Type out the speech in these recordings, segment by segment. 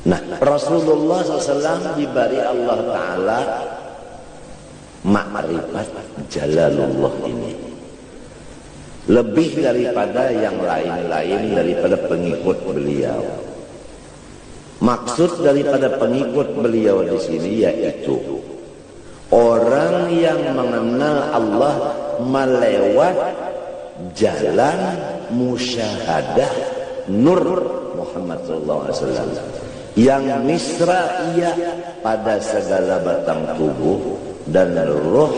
Nah, Rasulullah SAW diberi Allah Ta'ala makrifat Jalalullah ini lebih daripada yang lain-lain daripada pengikut beliau. Maksud daripada pengikut beliau di sini yaitu orang yang mengenal Allah melewat jalan musyahadah nur Muhammad SAW yang misraiyah pada segala batang tubuh dan roh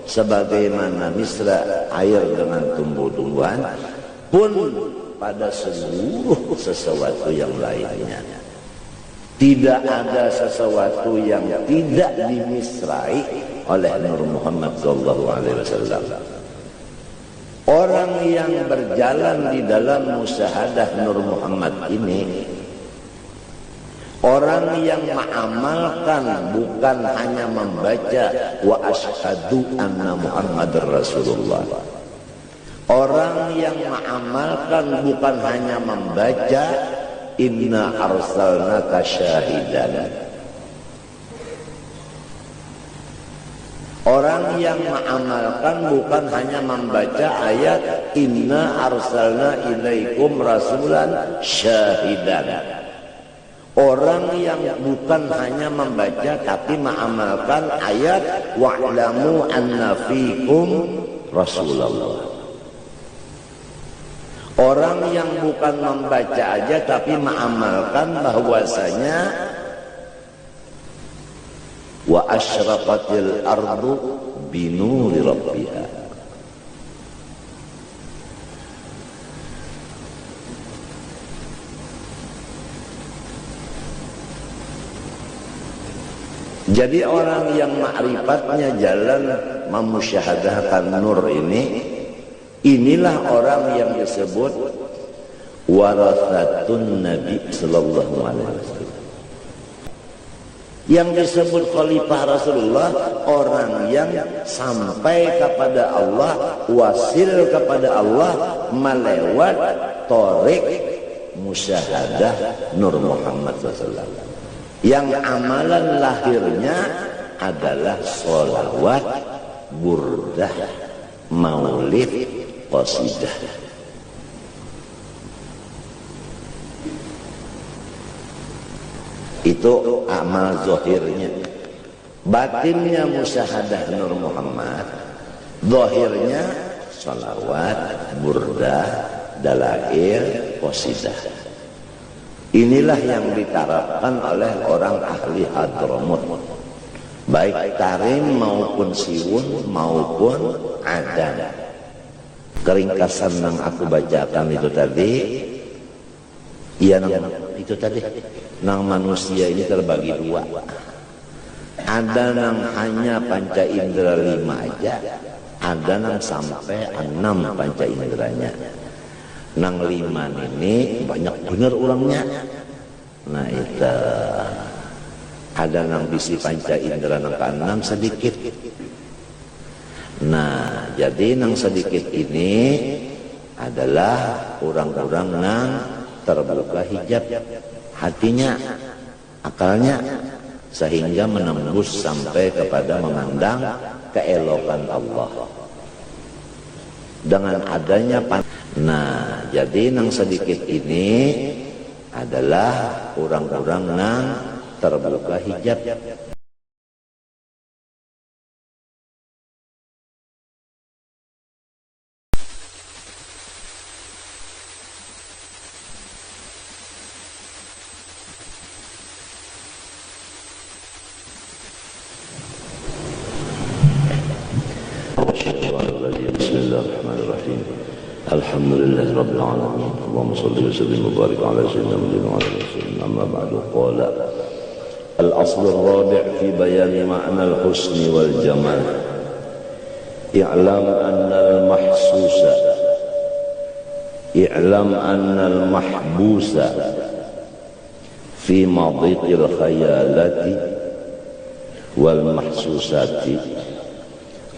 sebagaimana misra air dengan tumbuh-tumbuhan pun pada seluruh sesuatu yang lainnya. Tidak ada sesuatu yang tidak dimisrai oleh Nur Muhammad SAW. Orang yang berjalan di dalam musyahadah Nur Muhammad ini, orang yang mengamalkan bukan hanya membaca wa asyhadu anna Muhammadar Rasulullah. Orang yang mengamalkan bukan hanya membaca inna arsalnaka syahidan. Orang yang mengamalkan bukan hanya membaca ayat inna arsalna ilaikum rasulan syahidan. Orang yang bukan hanya membaca tapi mengamalkan ayat wa'lamu anna fikum Rasulullah. Orang yang bukan membaca aja tapi mengamalkan bahwasanya wa asyraqatil ardu binuri rabbiha. Jadi orang yang ma'rifatnya jalan memusyahadahkan nur ini, inilah orang yang disebut warathatun Nabi sallallahu alaihi wasallam. Yang disebut khalifah Rasulullah, orang yang sampai kepada Allah, wasil kepada Allah melewat tarik musyahadah Nur Muhammad SAW. Yang amalan lahirnya adalah sholawat, burdah, maulid, qasidah. Itu amal zahirnya. Batinnya musyahadah Nur Muhammad, zahirnya sholawat, burdah, dalail, qasidah. Inilah yang diterapkan oleh orang ahli Hadramut, baik tarim maupun siwun maupun adan. Keringkasan yang aku bacakan itu tadi, itu tadi, nang manusia ini terbagi dua. Ada yang hanya panca indera 5 aja, ada yang sampai 6 panca inderanya. Nang 5 ini banyak bener orangnya. Nah itu ada nang bisi panca indera nang ke-6 sedikit. Nah jadi nang sedikit ini adalah orang-orang nang terbuka hijab hatinya, akalnya, sehingga menembus sampai kepada memandang keelokan Allah dengan adanya Nah, jadi nang sedikit ini adalah orang-orang nang terbuka hijab. Bismillahirrahmanirrahim. Alhamdulillah Rabbil Alamin. Allahumma salli wa sallim wa barik ala sayyidina Muhammadin wa ala alihi. Amma ba'du. Qala al-asl ar-rabi' fi bayan ma'na al-husn wal jamal. I'lam anna al-mahsusa i'lam anna al-mahbusa fi madiqil khayalati wal mahsusati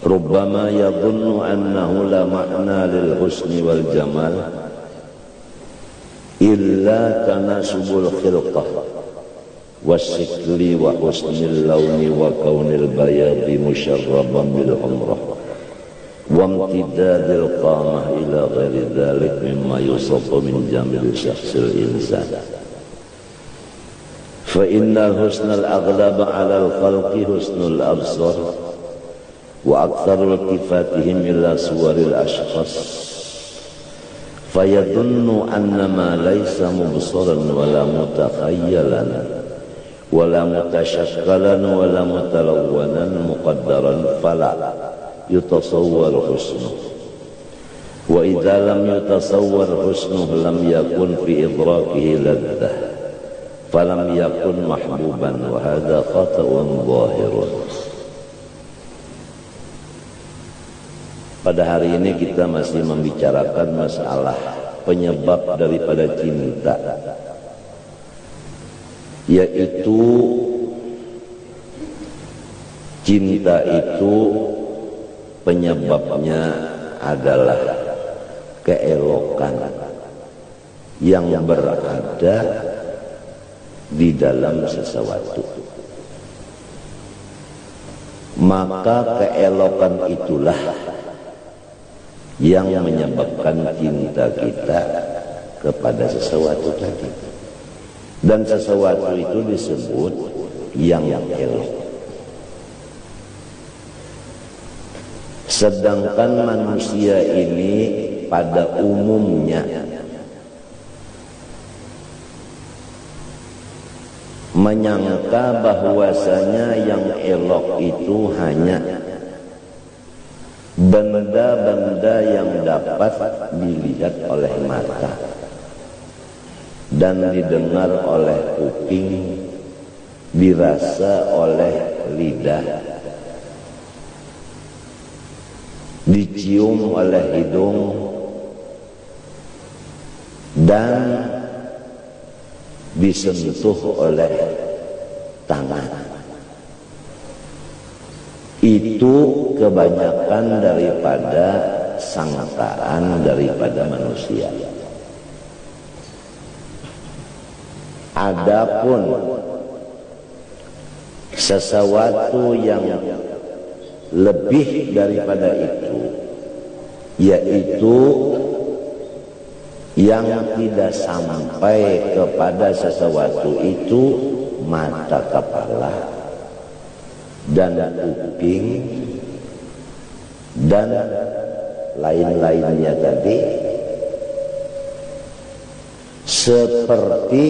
ربما يظن أنه لا معنى للحسن والجمال إلا تناسب الخلقة wasikli wa husnil launi wa kaunil bayadi musyarraban bil umrah wa amtidadil qamah ila ghairi dhalik mimma yusafu min jamil syakhsil insan fa innal husnal aghlaba ala al-khalqi husnul absar wa aktharul kifatihim ila suwaril ashkhas fayadunnu annama laysa mubsaran wala mutakhayyalan wala mutashakkalan wala mutalawwanan muqaddaran fala yutasawwar husnuh wa idza lam yutasawwar husnuh lam yakun fi idrakihi laddah falam yakun mahbuban wa hadha khata'un zahirun. Pada hari ini kita masih membicarakan masalah penyebab daripada cinta, yaitu cinta itu penyebabnya adalah keelokan yang berada di dalam sesuatu. Maka keelokan itulah yang menyebabkan cinta kita kepada sesuatu tadi. Dan sesuatu itu disebut yang elok. Sedangkan manusia ini pada umumnya menyangka bahwasanya yang elok itu hanya benda-benda yang dapat dilihat oleh mata dan didengar oleh kuping, dirasa oleh lidah, dicium oleh hidung, dan disentuh oleh tangan. Itu kebanyakan daripada sangkaan daripada manusia. Adapun sesuatu yang lebih daripada itu, yaitu yang tidak sampai kepada sesuatu itu mata kepala dan kuping dan lain-lainnya tadi, seperti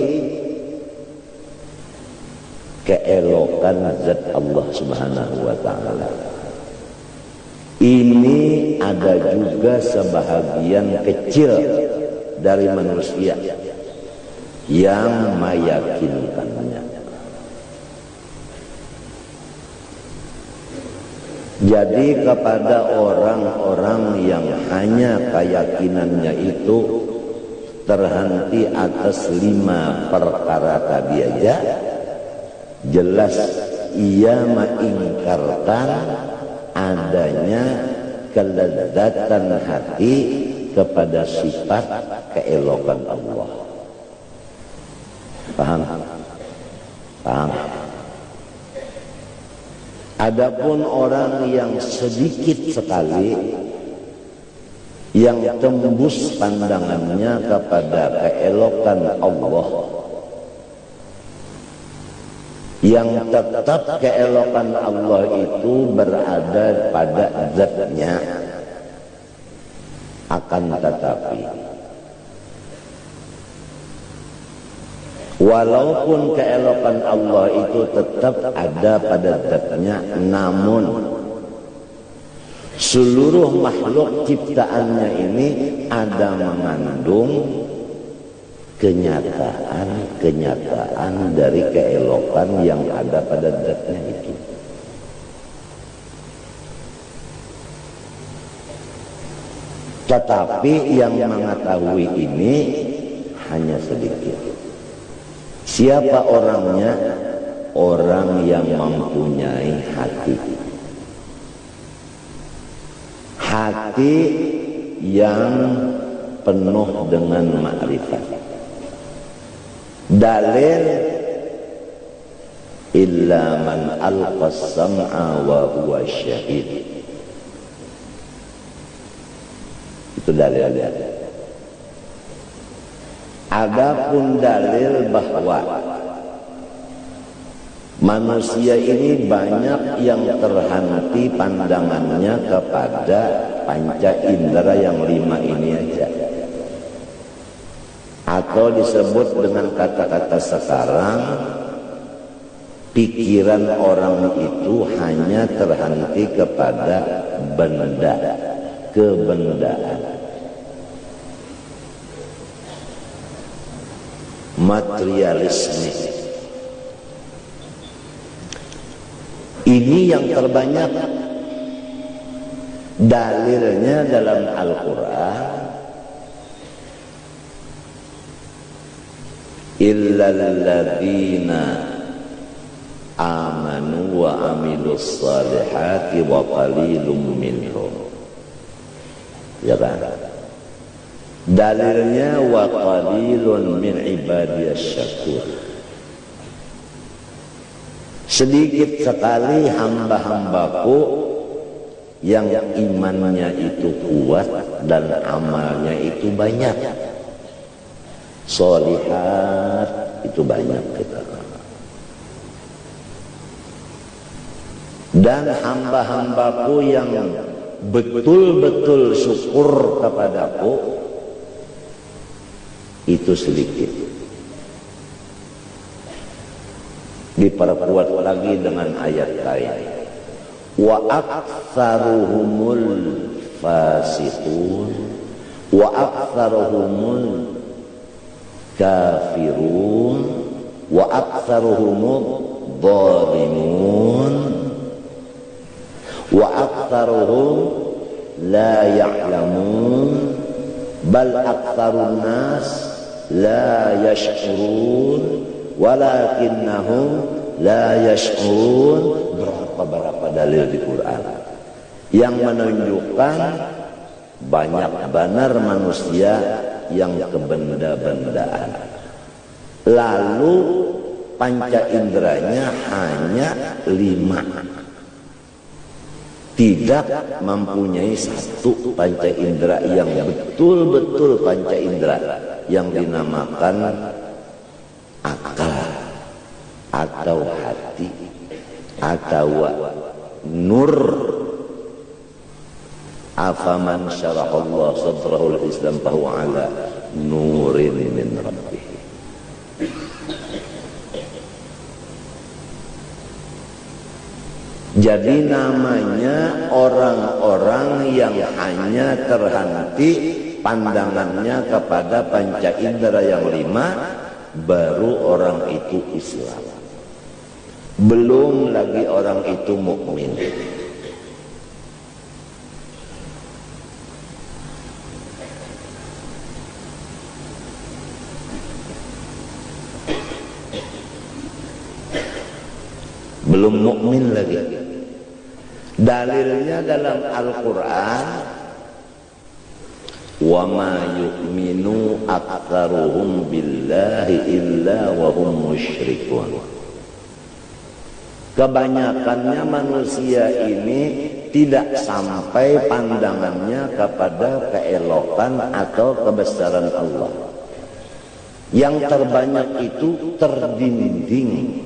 keelokan zat Allah Subhanahu wa ta'ala. Ini ada juga sebahagian kecil dari manusia yang meyakinkannya. Jadi kepada orang-orang yang hanya keyakinannya itu terhenti atas 5 perkara tadi aja, jelas ia mengingkarkan adanya kelezatan hati kepada sifat keelokan Allah. Paham? Paham? Adapun orang yang sedikit sekali yang tembus pandangannya kepada keelokan Allah, yang tetap keelokan Allah itu berada pada zatnya, akan tetapi walaupun keelokan Allah itu tetap ada pada zatnya, namun seluruh makhluk ciptaannya ini ada mengandung kenyataan dari keelokan yang ada pada zatnya itu. Tetapi yang mengetahui ini hanya sedikit. Siapa orangnya? Orang yang mempunyai hati. Hati yang penuh dengan ma'rifat. Dalil illa man alqas sam'a wa huwa syahid. Itu dalil-dalil. Adapun dalil bahwa manusia ini banyak yang terhenti pandangannya kepada panca indera yang 5 ini aja, atau disebut dengan kata-kata sekarang, pikiran orang itu hanya terhenti kepada benda, kebendaan, materialisme. Ini yang terbanyak dalilnya dalam Al-Quran. Illal ladzina amanu wa amilus salihati wa qalilum minhum. Ya kan? Dalilnya wa qalilun min ibadiyas syakur. Sedikit sekali hamba-hambaku yang imannya itu kuat dan amalnya itu banyak. Sholihat itu banyak kita. Dan hamba-hambaku yang betul-betul syukur kepadaku itu sedikit. Diperkuat lagi dengan ayat lain, wa aktsaruhumul fasiqun wa aktsaruhumul kafirun wa aktsaruhumud dhalimun wa aktsaruhum la ya'lamun bal aktsarun nas la yash'urun walakinnahum la yash'urun. Berapa dalil di Quran yang menunjukkan banyak benar manusia yang kebenda-bendaan, lalu panca inderanya hanya 5, tidak mempunyai satu panca indera yang betul-betul panca indera yang dinamakan akal atau hati atau nur. Afaman syarahallahu sadrahu al-islam fahuwa ala nurin min rabbih. Jadi namanya orang-orang yang hanya terhenti pandangannya kepada panca indera yang 5, baru orang itu Islam. Belum lagi orang itu mukmin. Belum mukmin lagi. Dalilnya dalam Al-Quran, wa ma yu'minu aktsaruhum billahi illa wa hum musyrikun. Kebanyakannya manusia ini tidak sampai pandangannya kepada keelokan atau kebesaran Allah. Yang terbanyak itu terdinding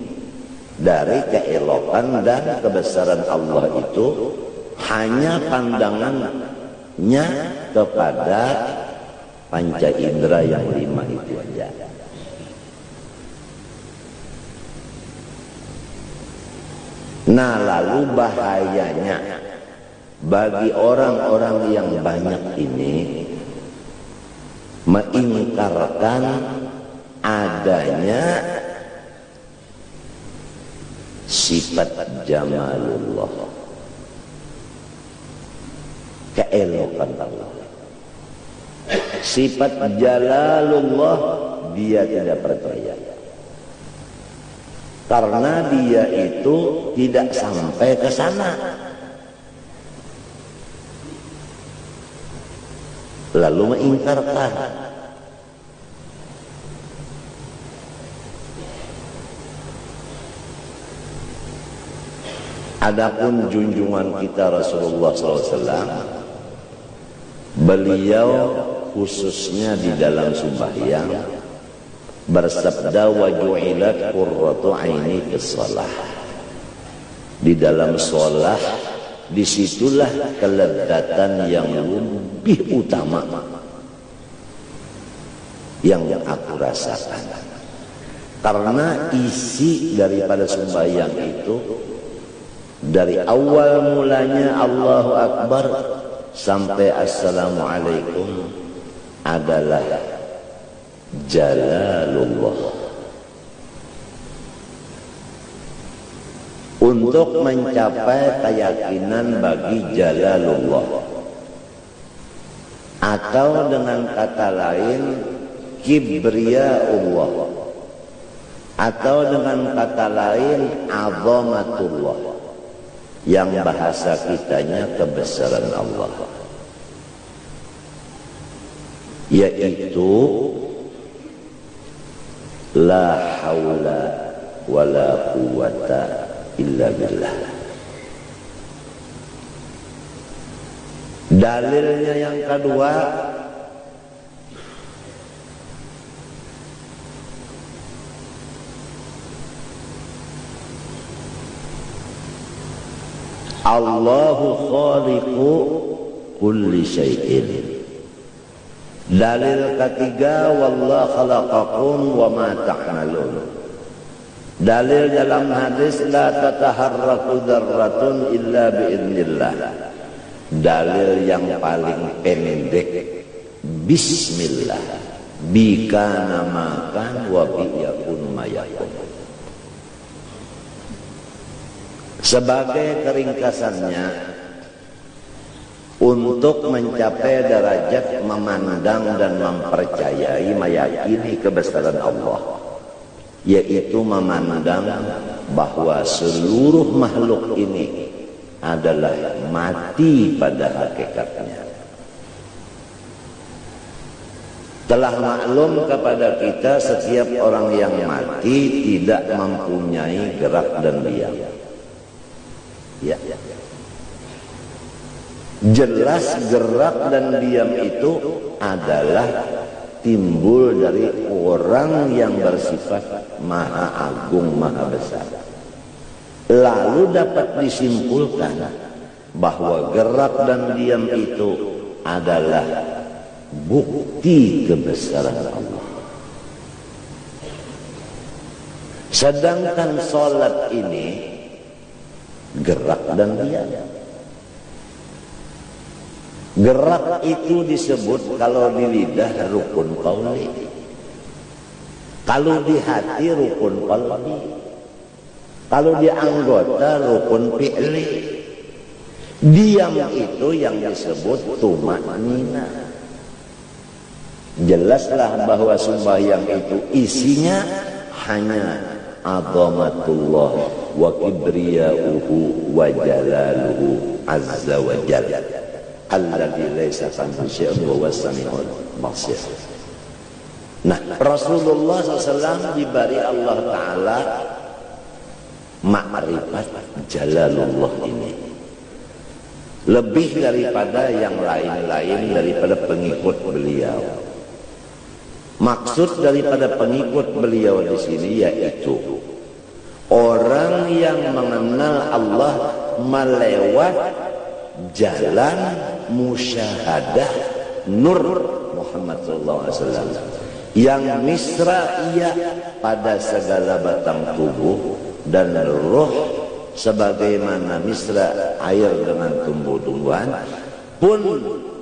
dari keelokan dan kebesaran Allah itu, hanya pandangannya kepada panca indera yang 5 itu aja. Nah, lalu bahayanya bagi orang-orang yang banyak ini mengingkarkan adanya sifat jamalullah, keelokan Allah. Sifat jalalullah dia tidak percaya, karena dia itu tidak sampai ke sana. Lalu mengingkarkan. Adapun junjungan kita Rasulullah SAW, beliau khususnya di dalam sembahyang bersabda, wa ju'ilat qurratu aini fis shalah. Di dalam shalah disitulah kelezatan yang lebih utama yang aku rasakan. Karena isi daripada sembahyang itu dari awal mulanya Allahu Akbar sampai Assalamualaikum adalah Jalalullah. Untuk mencapai keyakinan bagi Jalalullah, atau dengan kata lain Kibriyaullah, atau dengan kata lain Azamatullah, yang bahasa kitanya kebesaran Allah, yaitu la haula wala quwata illa billah. Dalilnya yang kedua, Allahu khaliqu kulli syai'in. Dalil ketiga, wallahu khalaqakum wa ma ta'malun. Dalil dalam hadis, la tataharraku dzarratun illa biidznillah. Dalil yang paling pendek, bismillah, bikana makan wa biyakun mayakun. Sebagai keringkasannya, untuk mencapai derajat memandang dan mempercayai, meyakini kebesaran Allah, yaitu memandang bahwa seluruh makhluk ini adalah mati pada hakikatnya. Telah maklum kepada kita, setiap orang yang mati tidak mempunyai gerak dan diam. Ya. Jelas gerak dan diam itu adalah timbul dari orang yang bersifat maha agung, maha besar. Lalu dapat disimpulkan bahwa gerak dan diam itu adalah bukti kebesaran Allah. Sedangkan salat ini gerak dan diam. Gerak itu disebut kalau di lidah rukun qauli, kalau di hati rukun qalbi, kalau di anggota rukun fi'li. Diam itu yang disebut tumanina. Jelaslah bahwa sembahyang itu isinya hanya azamatullah wa kibriyauhu wa jalaluhu azza wa jalla alladzi laisa kamitslihi syai'un wa huwas samiul basir. Nah, Rasulullah SAW diberi Allah Ta'ala ma'rifat Jalalullah ini lebih daripada yang lain-lain daripada pengikut beliau. Maksud daripada pengikut beliau di sini yaitu orang yang mengenal Allah melewat jalan musyahadah nur Muhammad SAW yang misraiyah pada segala batang tubuh dan roh, sebagaimana misra air dengan tumbuh-tumbuhan pun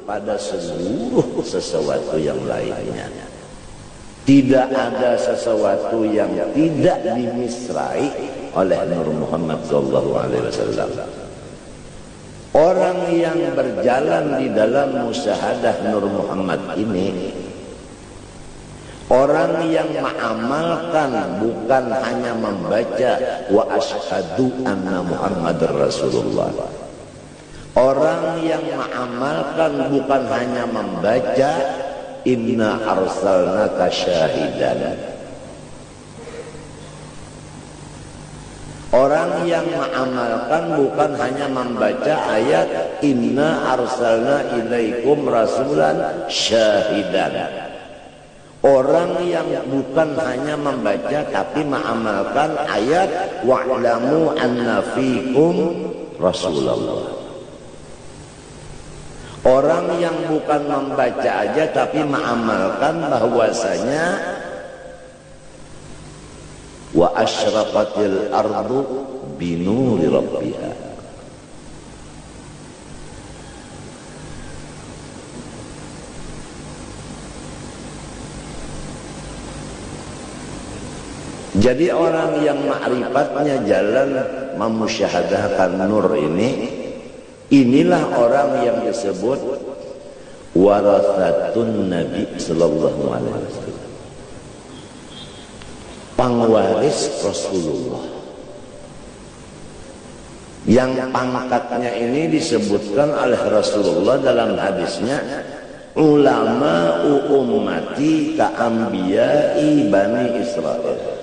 pada seluruh sesuatu yang lainnya. Tidak ada sesuatu yang tidak dimisrai oleh Nur Muhammad SAW. Orang yang berjalan di dalam musyahadah Nur Muhammad ini, orang yang mengamalkan, bukan hanya membaca wa asyhadu anna Muhammadar Rasulullah. Orang yang mengamalkan bukan hanya membaca inna arsalnaka syahidan. Orang yang mengamalkan bukan hanya membaca ayat inna arsalna ilaikum rasulan syahidan. Orang yang bukan hanya membaca tapi mengamalkan ayat wa'lamu anna fikum rasulullah. Orang yang bukan membaca aja tapi mengamalkan bahwasanya wa asyraqatil ardu binuri rabbiha. Jadi orang yang ma'rifatnya jalan memusyahadahkan nur ini, inilah orang yang disebut warathatun Nabi sallallahu alaihi wasallam, pengwaris Rasulullah. Yang pangkatnya ini disebutkan oleh Rasulullah dalam hadisnya, ulama ummati ka'ambiyai Bani Israel.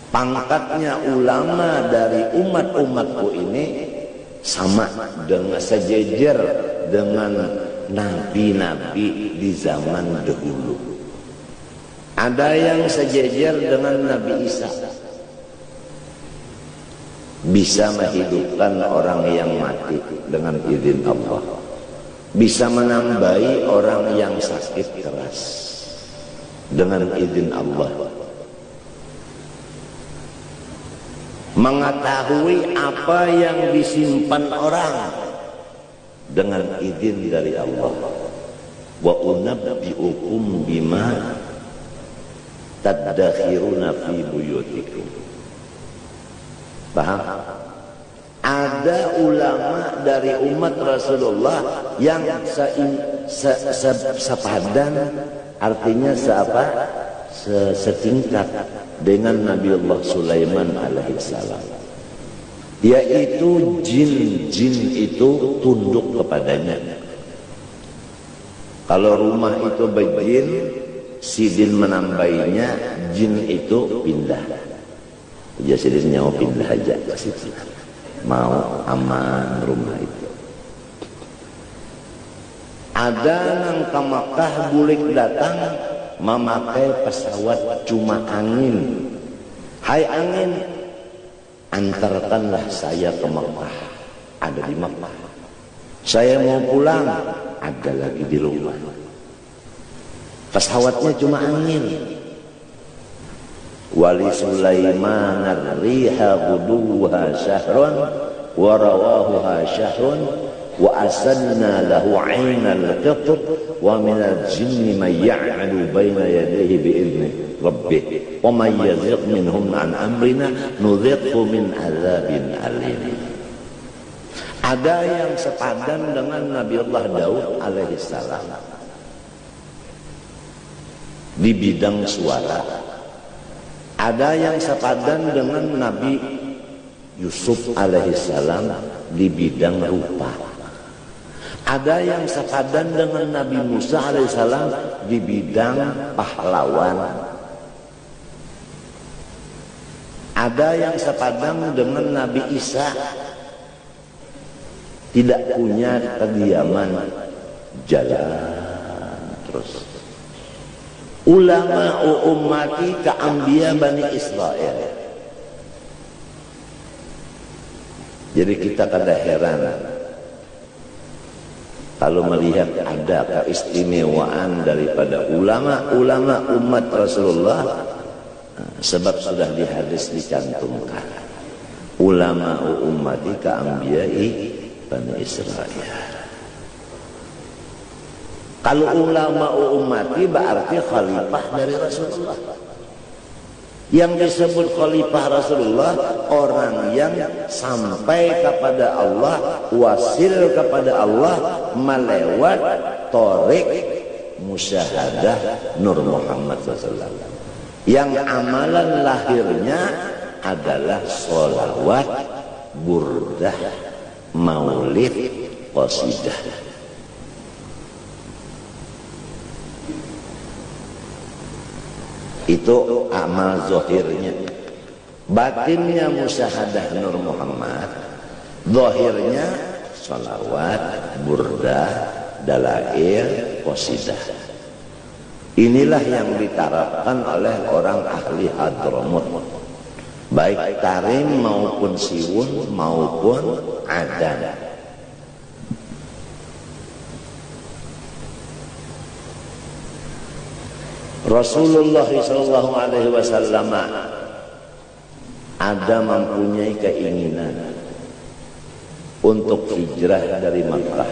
Pangkatnya ulama dari umat-umatku ini sama dengan sejajar dengan nabi-nabi di zaman dahulu. Ada yang sejajar dengan Nabi Isa, bisa menghidupkan orang yang mati dengan izin Allah, bisa menambahi orang yang sakit keras dengan izin Allah, mengetahui apa yang disimpan orang dengan izin dari Allah. Wa unabbi'ukum bima tadakhiruna fi buyutikum. Paham? Ada ulama dari umat Rasulullah yang sepadan, artinya setingkat dengan Nabiullah Sulaiman alaihissalam, yaitu jin-jin itu tunduk kepadanya. Kalau rumah itu berjin, si jin menambahinya, jin itu pindah. Ya sidin nyawa pindah aja ke situ, mau aman rumah itu. Ada nang ke Makkah bulik datang memakai pesawat cuma angin. Hai angin, antarkanlah saya ke Makkah. Ada di Makkah. Saya mau pulang, ada lagi di rumah. Pesawatnya cuma angin. Wali Sulaiman ar-riha guduha syahrun wa rawahuha syahrun wa asanna lahu 'ainal qitr wa minal jinni man ya'malu baina yadayhi bi idzni rabbih wa man yazigh minhum an amrina nudhiqhu min adzabin alim. Ada yang sepadan dengan Nabiullah Daud alaihissalam di bidang suara. Ada yang sepadan dengan Nabi Yusuf alaihissalam di bidang rupa. Ada yang sepadan dengan Nabi Musa alaihissalam di bidang pahlawan. Ada yang sepadan dengan Nabi Isa, tidak punya kediaman, jalan terus. Ulama ummati ka'ambiya Bani Israel. Jadi kita kada heran kalau melihat ada keistimewaan daripada ulama-ulama umat Rasulullah, sebab sudah di hadis dicantumkan ulama ummati ka'ambiyai Bani Israel. Kalau ulama ummati berarti khalifah dari Rasulullah. Yang disebut khalifah Rasulullah orang yang sampai kepada Allah, wasil kepada Allah melewat tarik musyahadah Nur Muhammad SAW. Yang amalan lahirnya adalah sholawat, burdah, maulid, qasidah. Itu amal zohirnya. batinnya musyahadah Nur Muhammad, zahirnya salawat, burdah, dalail, qasidah. Inilah yang ditarapkan oleh orang ahli Hadramut, baik tarim maupun siwun maupun adan. Rasulullah SAW ada mempunyai keinginan untuk hijrah dari Makkah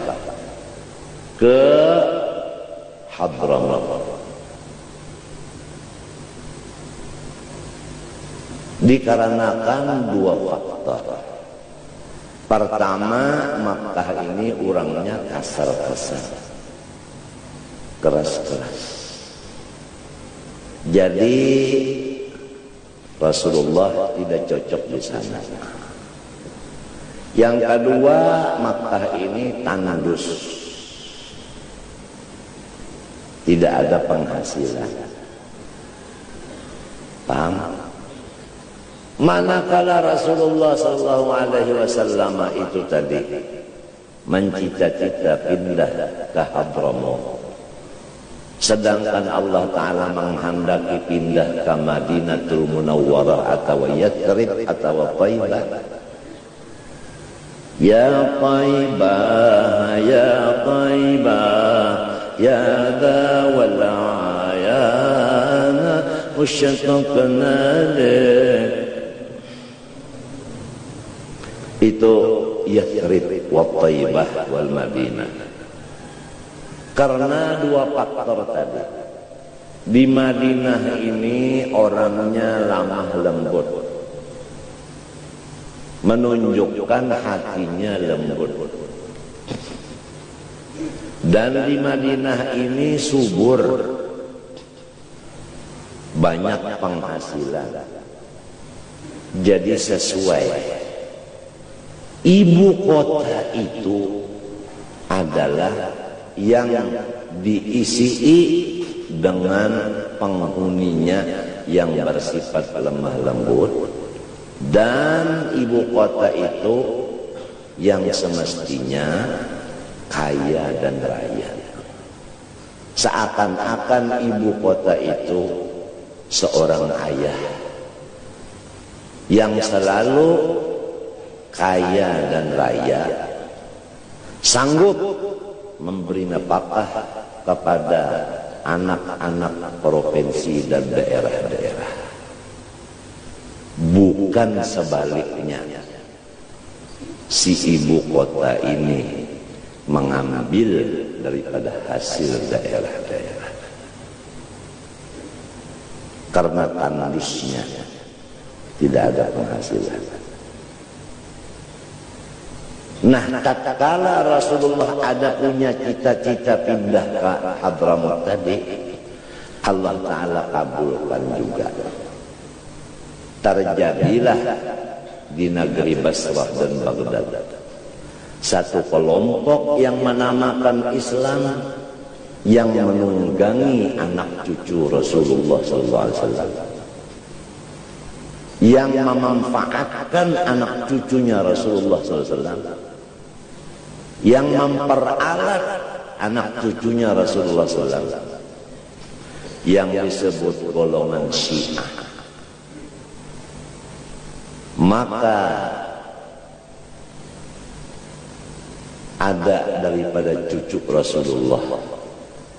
ke Hadramut. Dikarenakan dua faktor. Pertama, Makkah ini orangnya kasar-kasar, keras-keras. Jadi Rasulullah tidak cocok di sana. Yang kedua, Makkah ini tandus, tidak ada penghasilan. Paham? Manakala Rasulullah SAW itu tadi mencita-cita pindah ke Hadramut, sedangkan Allah Ta'ala menghendaki pindah ke Madinatul Munawwarah atau Yathrib atau Taibah. Ya Taibah, ya Taibah, ya dhawal ayana musyaqqaqna lak. Itu Yathrib wa Taibah wal Madinah. Karena dua faktor tadi. Di Madinah ini orangnya lemah lembut, menunjukkan hatinya lembut. Dan di Madinah ini subur, banyak penghasilan. Jadi sesuai. Ibu kota itu adalah yang diisi dengan penghuninya yang bersifat lemah lembut, dan ibu kota itu yang semestinya kaya dan raya. Seakan-akan ibu kota itu seorang ayah yang selalu kaya dan raya, sanggup memberi nafkah kepada anak-anak provinsi dan daerah-daerah. Bukan sebaliknya, si ibu kota ini mengambil daripada hasil daerah-daerah karena tandusnya tidak ada penghasilan. Nah, tatkala Rasulullah ada punya cita-cita pindah ke Hadramut tadi, Allah Ta'ala kabulkan juga. Terjadilah di negeri Basrah dan Baghdad satu kelompok yang menamakan Islam, yang menunggangi anak cucu Rasulullah SAW, yang memanfaatkan anak cucunya Rasulullah SAW, yang memperalat anak cucunya Rasulullah SAW, yang disebut golongan Syiah. Maka ada daripada cucu Rasulullah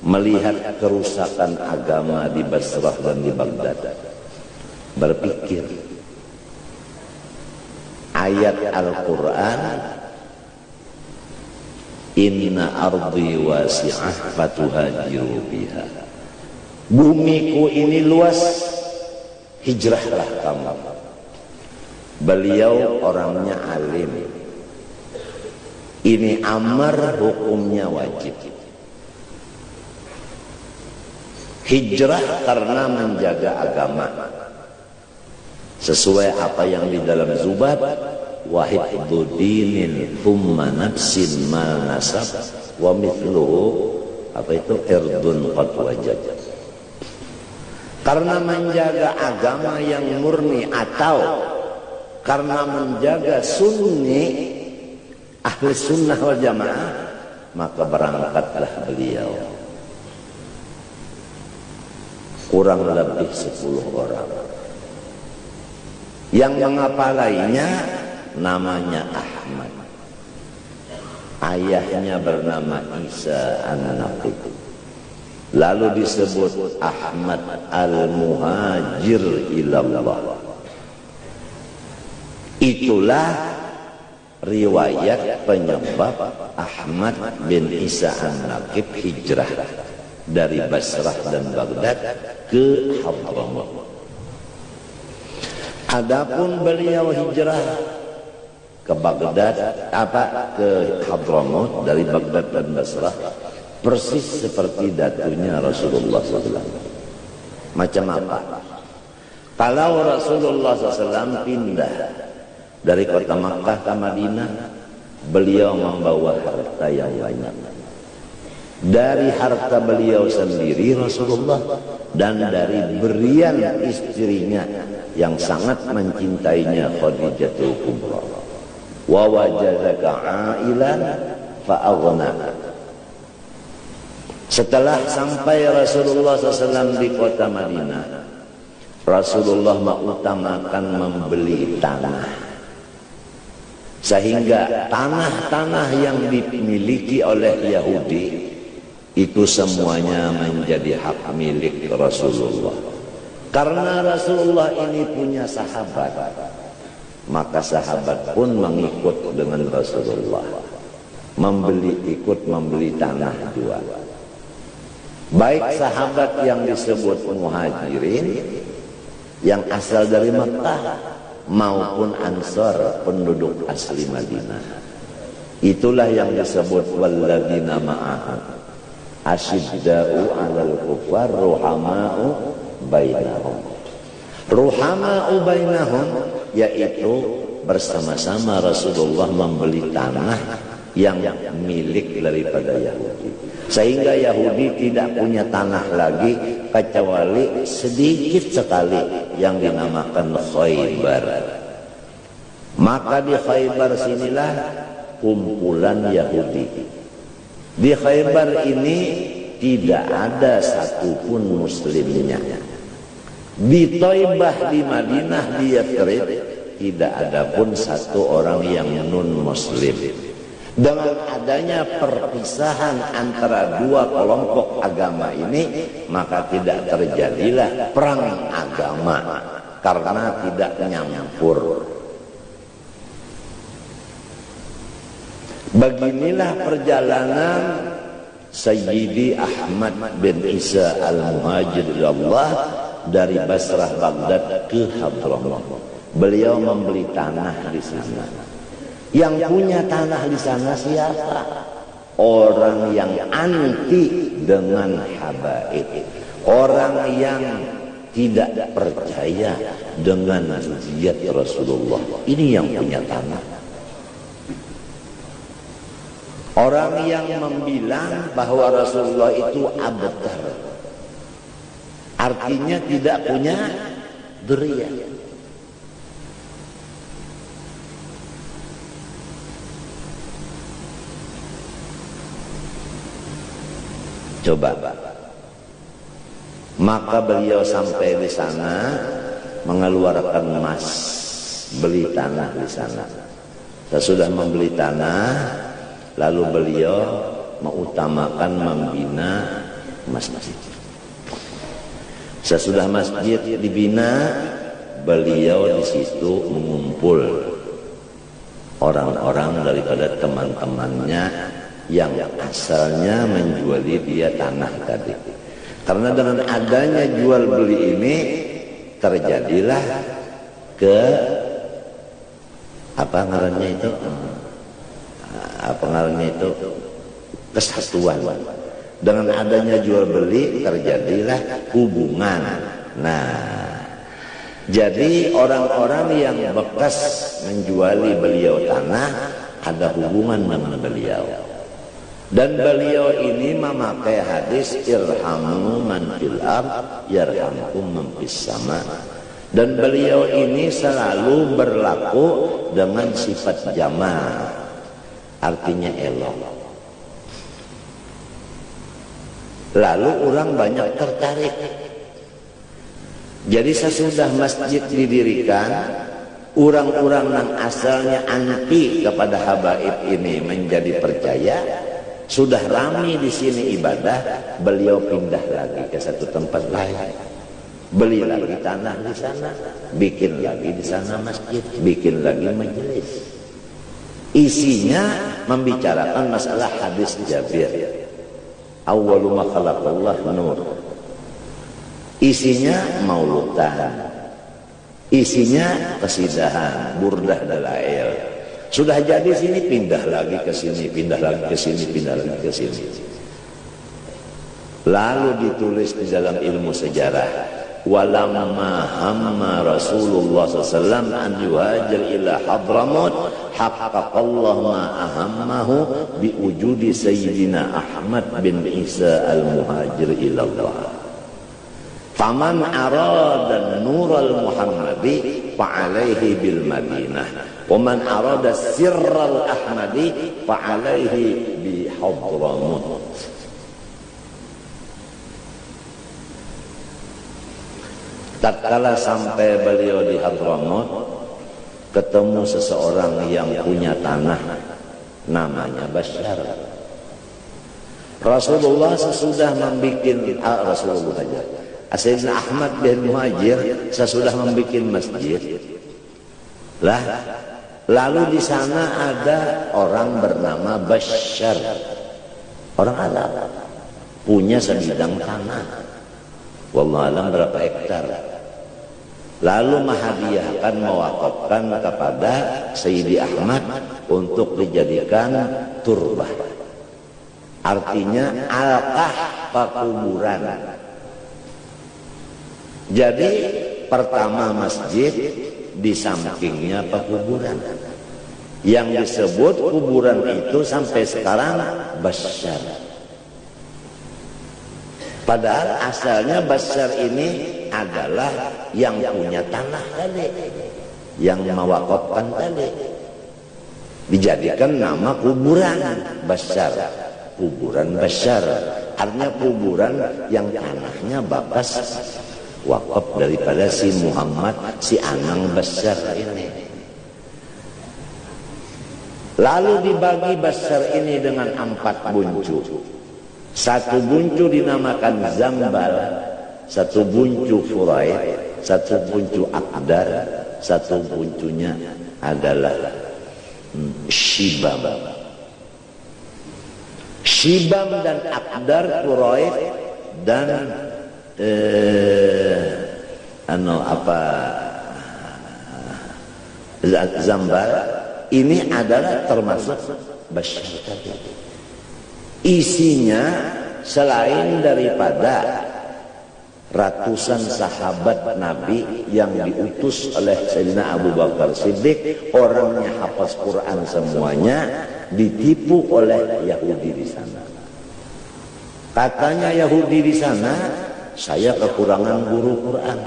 melihat kerusakan agama di Basrah dan di Baghdad, berpikir ayat Al-Quran, inna ardi wasi'ah fatuhajiru biha, bumiku ini luas, hijrahlah kamu. Beliau orangnya alim, ini amar, hukumnya wajib. Hijrah karena menjaga agama, sesuai apa yang di dalam Zubat, wahibdu dinin thumma nafsin mal nasab wa mithluhu, apa itu irdun qad wajad. karena menjaga agama yang murni atau karena menjaga sunni ahli sunnah wal jamaah, maka berangkatlah beliau. Kurang lebih 10 orang. Yang mengapalainya namanya Ahmad. Ayahnya bernama Isa an-Naqib. Lalu disebut Ahmad al-Muhajir ilallah. Itulah riwayat penyebab Ahmad bin Isa an-Naqib hijrah dari Basrah dan Baghdad ke Hadramut. Adapun beliau hijrah ke Baghdad, ke Hadramut dari Baghdad dan Basrah, persis seperti datunya Rasulullah SAW. Macam apa? Kalau Rasulullah SAW pindah dari kota Makkah ke Madinah, beliau membawa harta yang banyak. Dari harta beliau sendiri Rasulullah, dan dari berian istrinya yang sangat mencintainya, Khadijatul Kubra. Wa wajadaka ailan fa aghna. Setelah sampai Rasulullah SAW di kota Madinah, Rasulullah mengutamakan membeli tanah, sehingga tanah-tanah yang dimiliki oleh Yahudi itu semuanya menjadi hak milik Rasulullah. Karena Rasulullah ini punya sahabat, maka sahabat pun mengikut dengan Rasulullah, ikut membeli tanah dua. Baik sahabat yang disebut Muhajirin yang asal dari Makkah maupun Ansar penduduk asli Madinah. Itulah yang disebut walladzina ma'ahu asyidda'u 'alal kufar ruhama'u bainahum. Ruhama'u bainahum yaitu bersama-sama Rasulullah membeli tanah yang milik daripada Yahudi, sehingga Yahudi tidak punya tanah lagi kecuali sedikit sekali yang dinamakan Khaybar. Maka di Khaybar sinilah kumpulan Yahudi. Di Khaybar ini tidak ada satupun muslimnya. Di Thaibah, di Madinah, di Yathrib tidak ada pun satu orang yang non muslim. Dengan adanya perpisahan antara dua kelompok agama ini, maka tidak terjadilah perang agama karena tidak nyampur. Beginilah perjalanan Sayyidi Ahmad bin Isa al-Muhajir ilallah dari Basrah Baghdad ke Hadramut. Beliau membeli tanah di sana. Yang punya tanah di sana siapa? Orang yang anti dengan habaib, orang yang tidak percaya dengan zat Rasulullah. Ini yang punya tanah. Orang yang membilang bahwa Rasulullah itu abtar, artinya tidak punya dzurriyyah. Coba. Maka beliau sampai di sana mengeluarkan emas, beli tanah di sana. Sesudah membeli tanah, lalu beliau mengutamakan membina masjid. Sesudah masjid dibina, beliau di situ mengumpul orang-orang daripada teman-temannya yang asalnya menjuali dia tanah tadi. Karena dengan adanya jual beli ini terjadilah kesatuan. Dengan adanya jual beli terjadilah hubungan. Nah, jadi orang-orang yang bekas menjuali beliau tanah ada hubungan dengan beliau. Dan beliau ini memakai hadis irhamu man fil ard yarhamkum man fis sama. Dan beliau ini selalu berlaku dengan sifat jama', artinya elok. Lalu orang banyak tertarik. Jadi sesudah masjid didirikan, orang-orang yang asalnya anti kepada habaib ini menjadi percaya. Sudah ramai di sini ibadah, beliau pindah lagi ke satu tempat lain. Beli lagi tanah di sana, bikin lagi di sana masjid, bikin lagi majelis. Isinya membicarakan masalah hadis Jabir. Awwalu ma khalaqallah nur. Isinya mauludan. Isinya kesidahan, burdah dalail. Sudah jadi sini pindah lagi ke sini, pindah lagi ke sini, pindah lagi ke sini. Lalu ditulis di dalam ilmu sejarah, walamma hamma Rasulullah SAW an yuhajir ila Hadramut haqqaqallah ma ahammahu bi wujudi Sayyidina Ahmad bin Isa al-Muhajir ila Allah. Faman arada nural Muhammadi fa'alaihi bil Madinah wa man arada sirral Ahmadi fa'alaihi bi Hadramut. Tatkala sampai beliau di Hadramut, ketemu seseorang yang punya tanah, namanya Bashar. Rasulullah sesudah membuat Rasulullah aja. Sayyidina Ahmad bin Muhajir sesudah membuat masjid. Lah, lalu di sana ada orang bernama Bashar, orang Arab, punya sebidang tanah. Wallahu alam berapa hektar. Lalu menghadiahkan, mewakafkan kepada Sayyidi Ahmad untuk dijadikan turbah. Artinya alqah pakuburan. Jadi pertama masjid, di sampingnya pekuburan. Yang disebut kuburan itu sampai sekarang Bashar. Padahal asalnya Bashar ini adalah yang punya tanah tadi, yang mewakafkan tadi. Dijadikan nama kuburan Bashar. Kuburan Bashar. Artinya kuburan yang tanahnya bakas wakaf daripada si Muhammad, si Anang Bashar ini. Lalu dibagi Bashar ini dengan 4 buncu. Satu buncu dinamakan Zambal, satu buncu Furaid, satu buncu Aqdar, satu buncunya adalah Shibam. Shibam dan Aqdar, Furaid dan Zambal ini adalah termasuk Bashar tadi. Isinya selain daripada ratusan sahabat Nabi yang diutus oleh Sayyidina Abu Bakar Siddiq, orangnya hafaz Quran semuanya, ditipu oleh Yahudi di sana. Katanya Yahudi di sana, saya kekurangan guru Quran.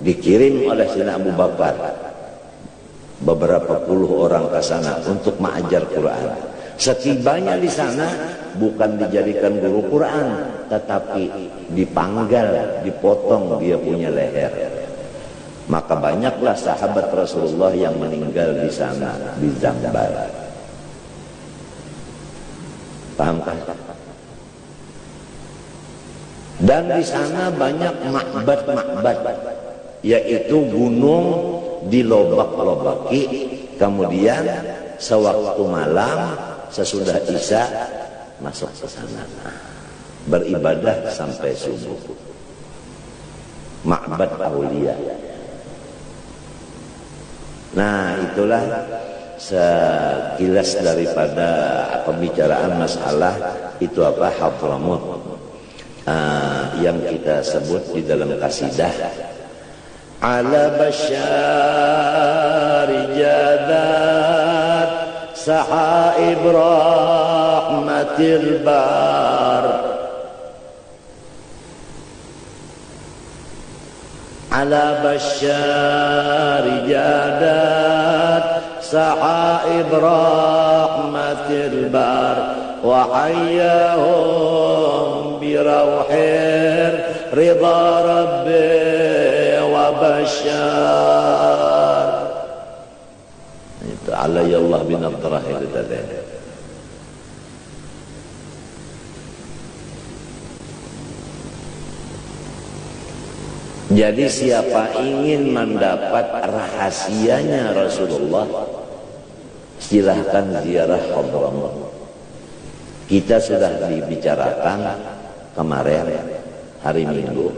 Dikirim oleh Sayyidina Abu Bakar beberapa puluh orang ke sana untuk mengajar Quran. Setibanya di sana bukan dijadikan guru Quran, tetapi dipanggal, dipotong dia punya leher. Maka banyaklah sahabat Rasulullah yang meninggal di sana, di Zambal. Paham kan? Dan di sana banyak makbad-makbad, yaitu gunung dilobak-lobaki, kemudian sewaktu malam sesudah Isya masuk ke sana beribadah sampai subuh. Ma'bad Aulia. Nah, itulah sekilas daripada pembicaraan masalah itu apa Hadramut yang kita sebut di dalam kasidah ala basyari jadat sahaib rahmat rahmatil bar ala basyar jadat sahaib rahmatil bar wa hayyahum birawhir ridha rabbi wa basyar. Itu alayallah bin Abdurrahim tadi. Jadi siapa ingin mendapat rahasianya Rasulullah, silahkan ziarah Hadramut. Kita sudah dibicarakan kemarin hari Minggu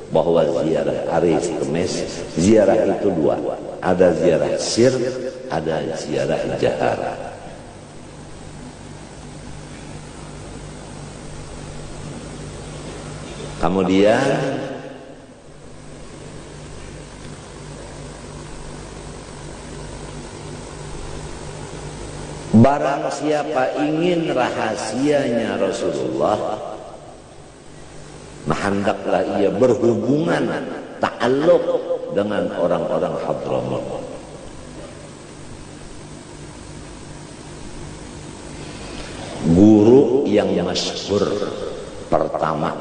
bahwa ziarah hari Kamis, ziarah itu dua, ada ziarah sir, ada ziarah jahar. Kemudian barang siapa ingin rahasianya Rasulullah, hendaklah ia berhubungan ta'alluq dengan orang-orang Hadramut. Guru yang masyhur pertama,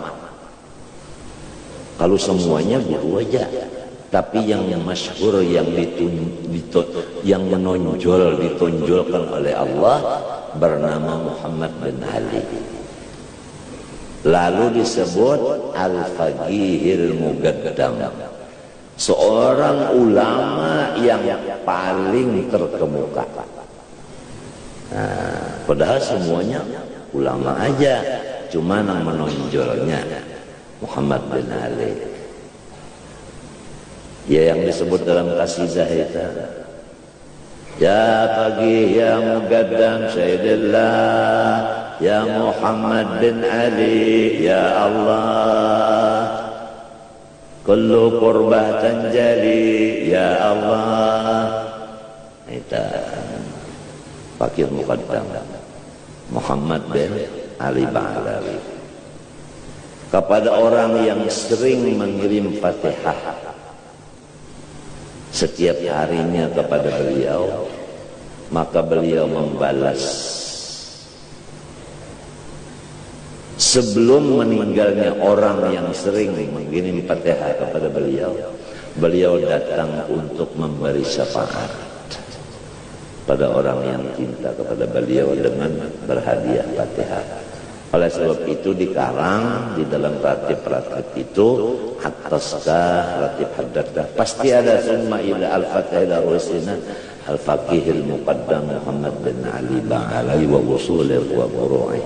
kalau semuanya guru aja, tapi yang masyhur, yang yang menonjol, ditonjolkan oleh Allah, bernama Muhammad bin Ali. Lalu disebut Al-Faqihil Muqaddam, seorang ulama yang paling terkemuka. Nah, padahal semuanya ulama aja, cuma yang menonjolnya Muhammad bin Ali. Ya, yang disebut dalam qasidah itu, ya Faqih ya Muqaddam Sayyidillah, ya Muhammad bin Ali, ya Allah, kullu qurbah tanjali, ya Allah. Itu Faqih Muqaddam Muhammad bin Ali Ba'alawi. Kepada orang yang sering mengirim Fatihah setiap harinya kepada beliau, maka beliau membalas. Sebelum meninggalnya orang yang sering mengirim Fatihah kepada beliau, beliau datang untuk memberi syafaat pada orang yang cinta kepada beliau dengan berhadiah Fatihah. Oleh sebab itu dikarang di dalam ratib-ratib itu, ataskah ratib haddatkah, pasti ada summa ila al-fatihah ila rusina al-faqihil muqaddam Muhammad bin Ali Ba'alawi wa usulih wa furu'ih.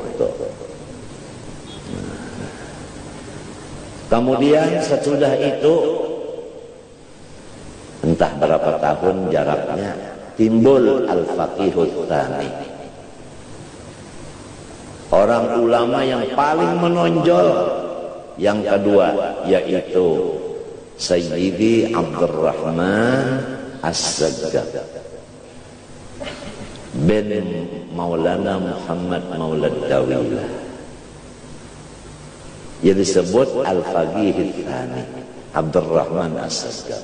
Kemudian sesudah itu, entah berapa tahun jaraknya, timbul al-faqihut tsani, orang ulama yang paling menonjol yang kedua, yaitu Sayyidi Abdurrahman As-Saggab bin Maulana Muhammad Maulad Dawilah, yang disebut Al-Faqih Tsani Abdurrahman As-Saggab.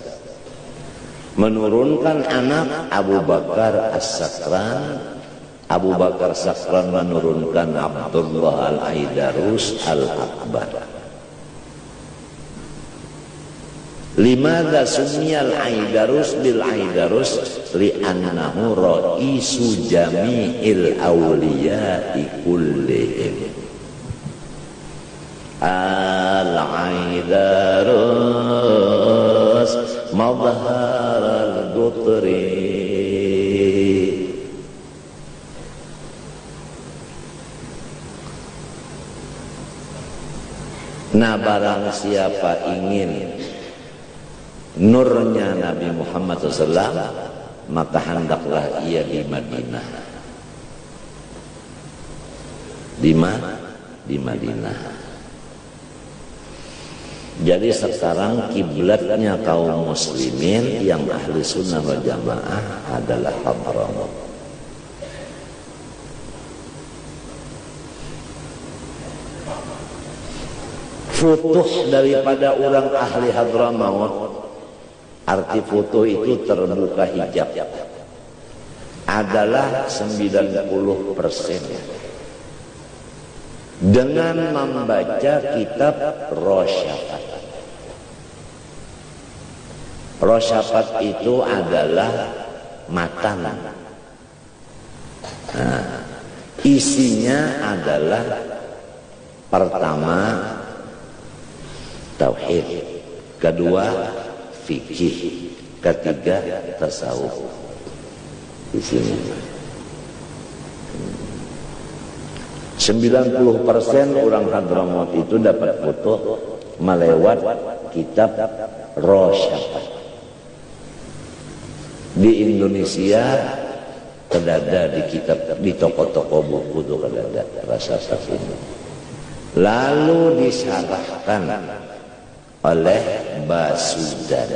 Menurunkan anak Abu Bakar As-Sakran. Abu Bakar Sakran menurunkan Abdullah Al-Aidarus Al-Akbar. Limadha sumiyal Aidarus bil Aidarus li'annahu ra'isu jami'il awliya'i kullihim. Al-Aidarus madhar al-Qutri. Nah, barang siapa ingin nurnya Nabi Muhammad SAW, maka hendaklah ia di Madinah. Di Madinah. Jadi sekarang kiblatnya kaum muslimin yang ahli sunnah wal jamaah adalah Hadramut. futuh daripada orang ahli Hadramaut, arti futuh itu terbuka hijab, adalah 90% dengan membaca kitab Rosyafat. Rosyafat itu adalah matan. Nah, isinya adalah pertama tauhid, kedua fikih, ketiga tasawuf. Isinya 90% orang Hadramaut itu dapat foto melewat kitab Rosyafat. Di Indonesia kedada di kitab, di toko-toko buku itu kedada Rosyafat ini. Lalu disarahkan oleh Basudan,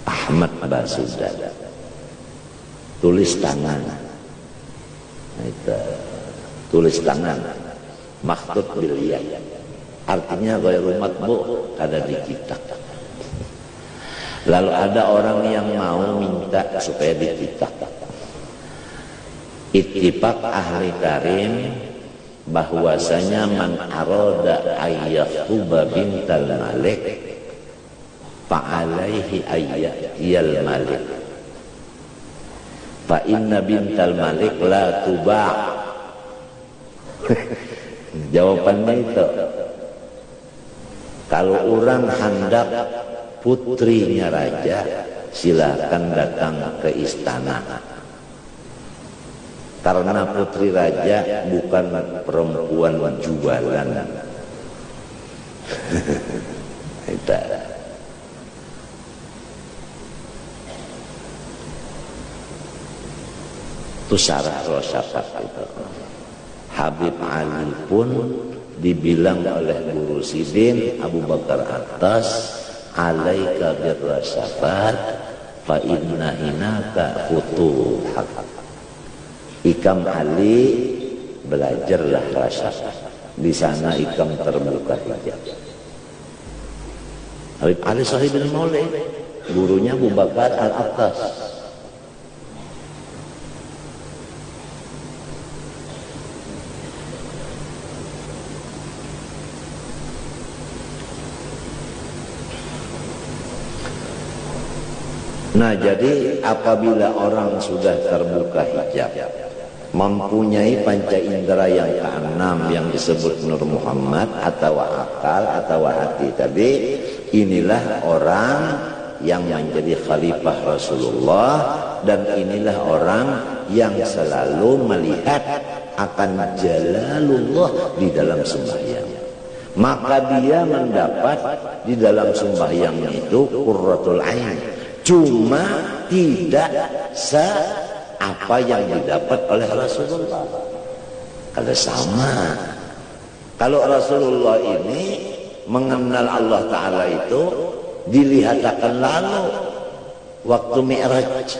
Ahmad Basudan, tulis tangan. Nah, itu tulis tangan, makhtut bil ya, artinya ghairu matbu, ada di kitab. Lalu ada orang yang mau minta supaya dikitab. Ittifaq ahli karim bahwasanya man arada ayyaktuba bintal malik fa'alaihi ayyatiyal malik fa inna bintal malik la tuba'. Jawabannya itu, kalau orang hendak putrinya raja, silakan datang ke istana. Karena putri raja bukan perempuan jualan. Itu syarah Rosyafat itu. Habib Ali pun dibilang oleh Guru Sidin Abu Bakar Atas, alaika birrasyafat fa inna hinaka futuhak. Ikam Ali, belajarlah rasyafat, di sana ikam terbuka hijab. Habib Ali Sahibul Maulid, gurunya Abu Bakar Al-Atas. Nah, jadi apabila orang sudah terbuka hijab, mempunyai panca indera yang keenam yang disebut Nur Muhammad atau akal atau hati tadi, inilah orang yang menjadi khalifah Rasulullah, dan inilah orang yang selalu melihat akan jalalullah di dalam sembahyang. Maka dia mendapat di dalam sembahyang itu qurratul ain. Cuma tidak apa yang didapat oleh Rasulullah. Kalau sama, kalau Rasulullah ini mengenal Allah Ta'ala itu dilihatkan lalu waktu Mi'raj.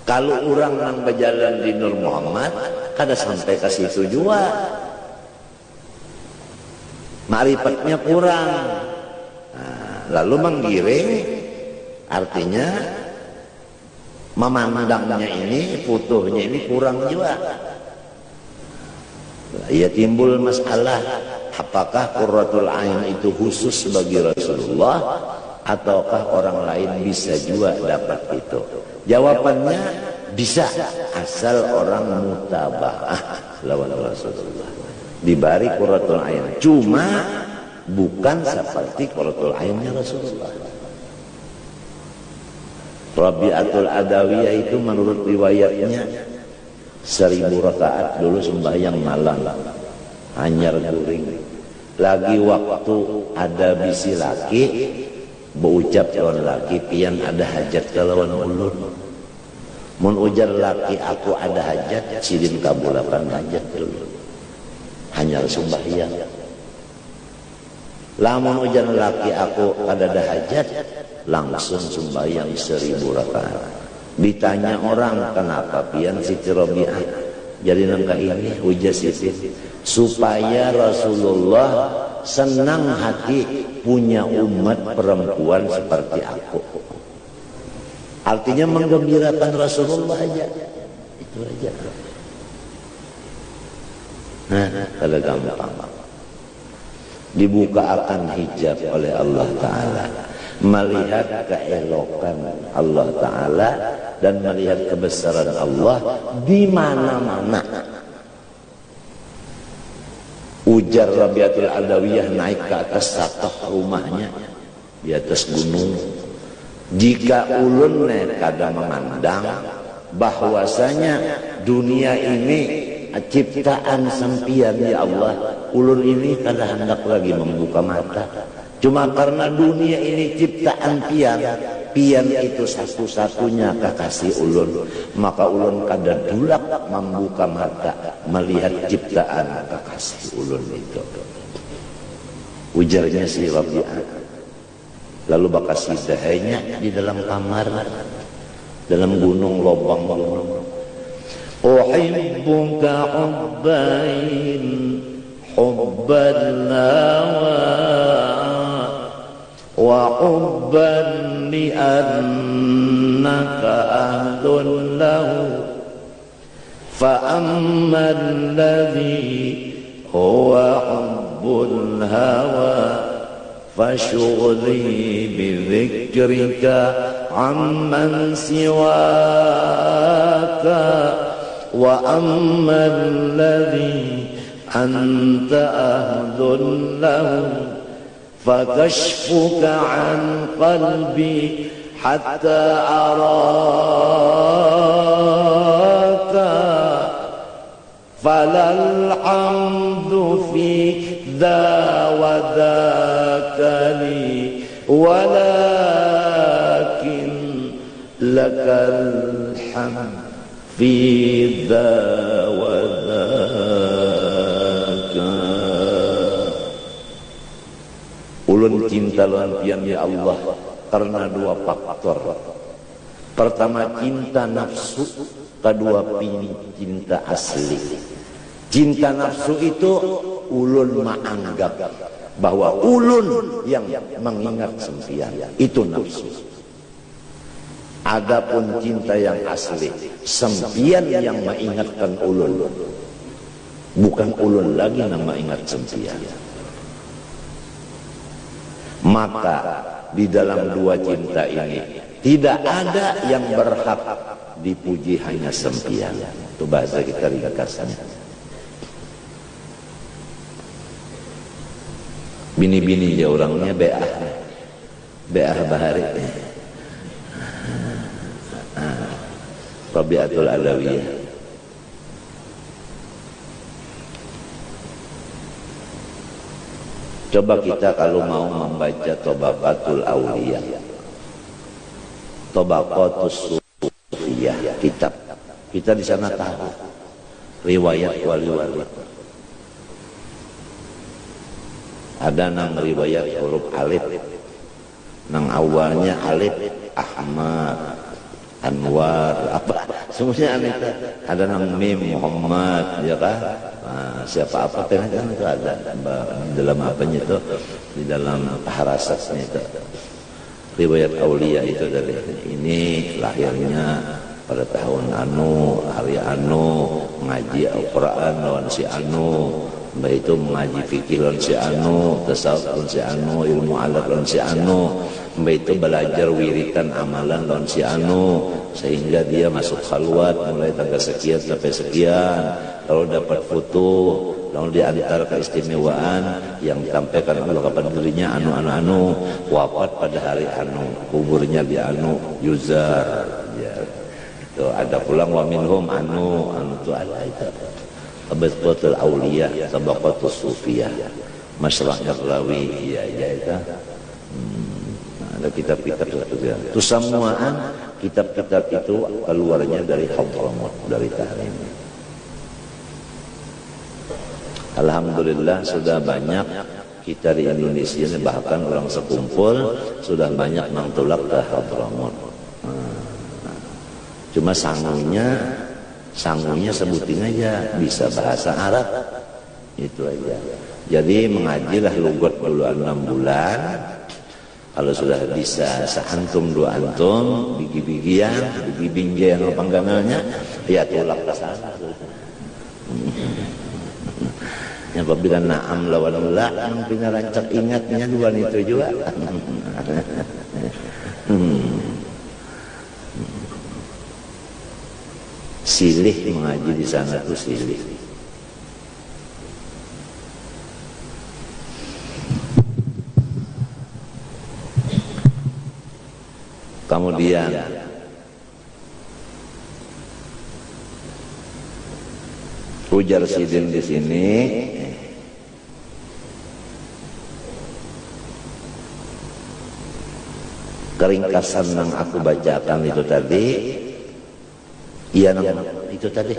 Kalau orang yang berjalan di Nur Muhammad kada sampai ke situ juga, ma'rifatnya kurang. Nah, lalu menggiring, artinya memandangnya ini, futuhnya ini kurang juga. Ya timbul masalah, apakah qurratul ain itu khusus bagi Rasulullah ataukah orang lain bisa juga dapat itu? Jawabannya bisa, asal orang mutaba'ah lawan Rasulullah, dibari qurratul ain, cuma bukan seperti qurratul ainnya Rasulullah. Rabi'atul Adawiyah itu menurut riwayatnya 1000 rakaat dulu sembahyang malam, hanyar guring. Lagi waktu ada bisi laki berucap lawan laki, pian ada hajat ke lawan ulun. Mun ujar laki aku ada hajat, sidin kabulakan hajat dulu, hanyar sembahyang. Lamun ujar laki aku ada hajat, langsung sembahyang 1000 rakaat. Ditanya orang, kenapa pian Siti Rabi'ah jadi nangka ini ujar Siti, supaya Rasulullah senang hati punya umat perempuan seperti aku. Artinya menggembirakan Rasulullah aja. Itu aja. Nah, kalau gampang. Dibuka akan hijab oleh Allah Ta'ala. Melihat keelokan Allah Ta'ala dan melihat kebesaran Allah di mana-mana. Ujar Rabiatul Adawiyah naik ke atas satoh rumahnya di atas gunung. Jika ulun kada memandang bahwasanya dunia ini ciptaan sampian ya Allah, ulun ini kada hendak lagi membuka mata. Cuma karena dunia ini ciptaan pian, pian itu satu-satunya kekasih ulun, maka ulun kada dulak membuka mata melihat ciptaan kekasih ulun itu. Ujarnya si Rabi'ah. Lalu bakasi dahanya di dalam kamar, dalam gunung, lobang gunung. Uhibbuka hubbain hubban lawa wa hubban li'annaka ahlun lahu fa amma alladhi huwa hubbul hawa فشغلي بذكرك عمن سواك وأما الذي أنت أهل له فكشفك عن قلبي حتى أراك فلا الحمد في ذا وذاك لي ولكن لك الحمد في ذا وذاك. Ulun cinta lawan pian ya Allah karena dua faktor. Pertama cinta nafsu, kedua cinta asli. Cinta nafsu itu ulun menganggap bahwa ulun yang mengingat sempian, itu nafsu. Adapun cinta yang asli, sempian yang mengingatkan ulun, bukan ulun lagi yang mengingat sempian. Maka di dalam dua cinta ini tidak ada yang berhak dipuji, hanya sempian. Itu bahasa kita ringkasnya. Bini-bini ya orangnya beah bahari. Rabiatul Adawiyah. Coba kita kalau mau membaca Tabaqatul Auliya, Tabaqatus Sufiyah, kitab kita di sana tahu riwayat wali-wali. Ada nang riwayat huruf alif, nang awalnya alif Ahmad, Anwar, apa semuanya aneh. Ada nang mim Muhammad, ya kan? Nah, siapa apa kan itu ada di dalam apanya itu, di dalam harasatnya itu. Riwayat aulia itu dari ini lahirnya pada tahun anu, hari anu, ngaji Al-Quran lawan si anu. Mbak itu mengaji fikih lawan si anu, tasawuf lawan si anu, ilmu alat lawan si anu. Mbak itu belajar wiritan amalan lawan si anu, sehingga dia masuk khalwat mulai tanggal sekian sampai sekian. Kalau dapat foto, lalu diantar keistimewaan yang disampaikan Allah kepada dirinya anu, wafat pada hari anu, kuburnya di anu, yuzar. Ya. Itu ada pulang wa minhum anu itu ada itu. Tabaqatul Auliya, Tabaqatus Sufiyah, Masyarakat Rawi, ya itu. Ada kitab-kitab itu. Semuaan kitab-kitab itu keluarnya dari Hadramut, dari Tahrim. Alhamdulillah sudah banyak kita di Indonesia, bahkan orang sekumpul sudah banyak mangtulak ke Hadramut. Cuma sangunya sebutin aja bisa bahasa Arab, itu aja. Jadi mengajilah lugot dulu 6 bulan. Kalau sudah bisa seantum 2 antum, bigi-bigian, bigi-binggian apa panggangannya, ya tulak ke sana. Ya apabila na'am lawan la, yang punya rancak ingatnya 2 itu juga. Silih mengaji di sana tuh silih. Kemudian ujar Sidin di sini, keringkasan yang aku bacakan itu tadi, iya nang itu tadi,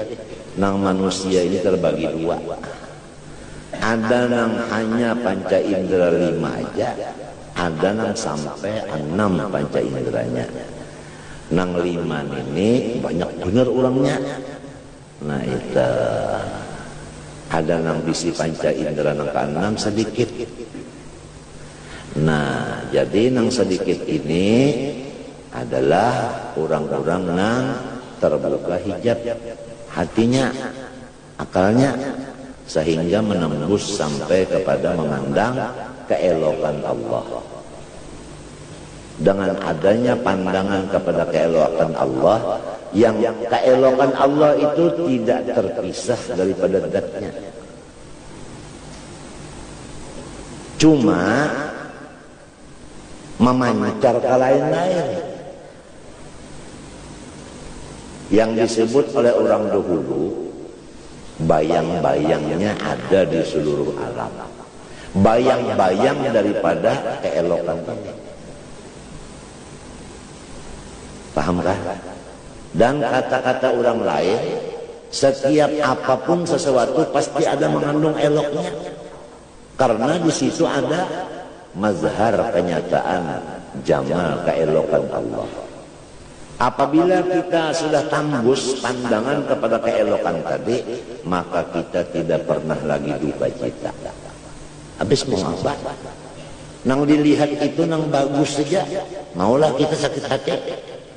nang manusia ini terbagi 2. Ada nang hanya panca indera 5 aja, ada nang sampai 6 panca inderanya. Nang 5 ini banyak bener orangnya. Nah itu ada nang bisi panca indera nang ke-6 sedikit. Nah jadi nang sedikit ini adalah orang-orang nang terbuka hijab hatinya, akalnya, sehingga menembus sampai kepada memandang keelokan Allah. Dengan adanya pandangan kepada keelokan Allah, yang keelokan Allah itu tidak terpisah daripada zatnya. Cuma memancar ke lain-lain. Yang disebut oleh orang dahulu, bayang-bayangnya ada di seluruh alam. Bayang-bayang daripada keelokan ini. Pahamkah? Dan kata-kata orang lain, setiap apapun sesuatu pasti ada mengandung eloknya. Karena di situ ada mazhar kenyataan jamal keelokan Allah. Apabila kita sudah tembus pandangan kepada keelokan tadi, maka kita tidak pernah lagi duka cita. Habis mau apa? Nang dilihat itu nang bagus saja, maulah kita sakit hati.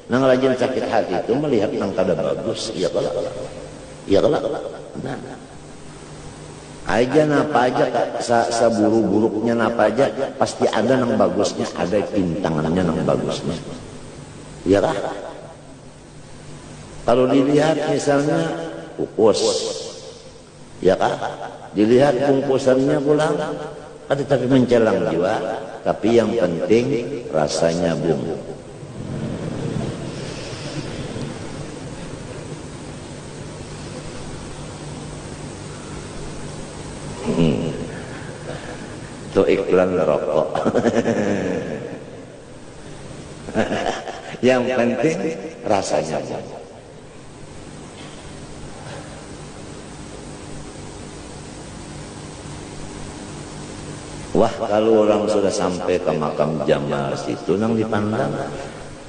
Nang rajin sakit hati itu melihat nang kada bagus, iya kalau, iya kalau. Nah, aja napa aja seburu-buruknya napa aja, pasti ada nang bagusnya, ada pintangannya nang bagusnya. Iya lah. Kalau dilihat misalnya kukus, ya kan? Dilihat bungkusannya pulang, ada tapi mencelang jiwa, tapi yang penting rasanya bumbu. Itu iklan rokok. Yang penting rasanya bumbu. Wah, kalau orang sudah sampai ke makam Jamal situ nang dipandang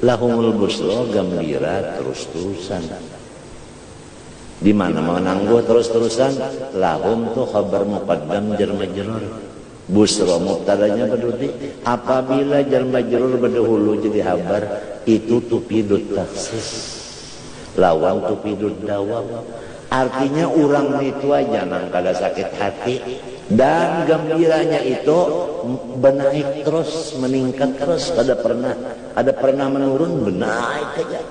lahumul busro, gembira terus-terusan. Di mana mau nangguh terus-terusan, lahum tuh khabar muqaddam jar majrur. Busro mubtadanya berdudi. Apabila jar majrur berdahulu jadi habar, itu tupidut taksis. Lawang tupidut dawam. Artinya orang itu aja nang kada sakit hati. Dan gembiranya itu menaik terus, meningkat terus, ada pernah menurun, menaik aja.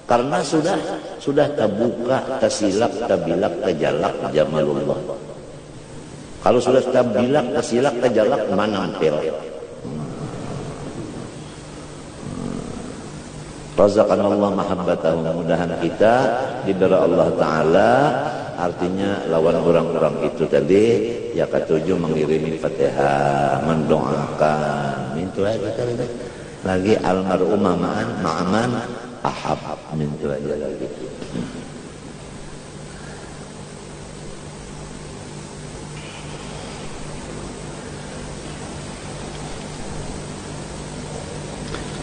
Karena sudah terbuka, tersilak, terbilak, terjalak jamalullah. Kalau sudah terbilak, tersilak, terjalak, manampil. Razaqanallah mahabbatahu, mudahan kita diberi Allah Ta'ala. Artinya lawan orang-orang itu tadi, ya ketujuh mengirimi Fatihah, mendoakan, mintu aja tadi. Lagi almarhum ma'aman ahab, mintu aja lagi.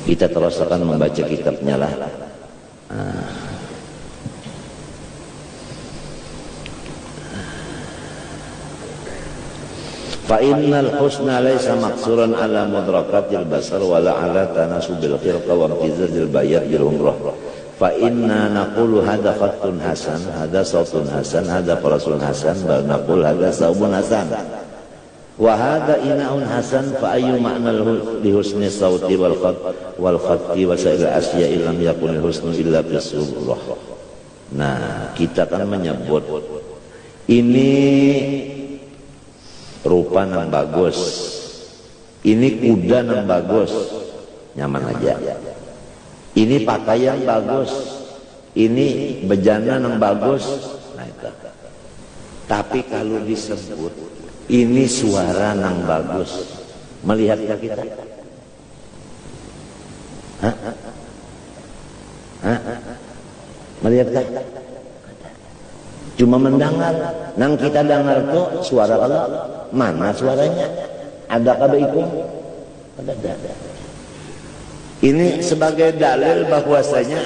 Kita terus akan membaca kitabnya lah. Fa innal husna laysa maqsuran ala mudrakatil basar wala ala tanasubil khilqa wa imtizazil bayat bil umrah. Fa inna naqulu hadha khattun hasan, hadha sautun hasan, hadha farasun hasan, bal naqul hadha saubun hasan. Wa hadha ina'un hasan fa ayyu ma'na li husni sauti wal khatti wa sa'il asya'i lam yakun husnu illa bis surah. Nah, kita kan menyebut ini rupa yang bagus, ini kuda yang bagus, nyaman aja. Ini pakaian bagus, ini bejana yang bagus. Nah itu. Tapi kalau disebut ini suara yang bagus, melihatkah kita? Hah? Hah? Melihatkah? Cuma mendengar. Nang kita dengar tuh suara Allah. Mana suaranya? Adakah itu? Ada. Ini sebagai dalil bahwasanya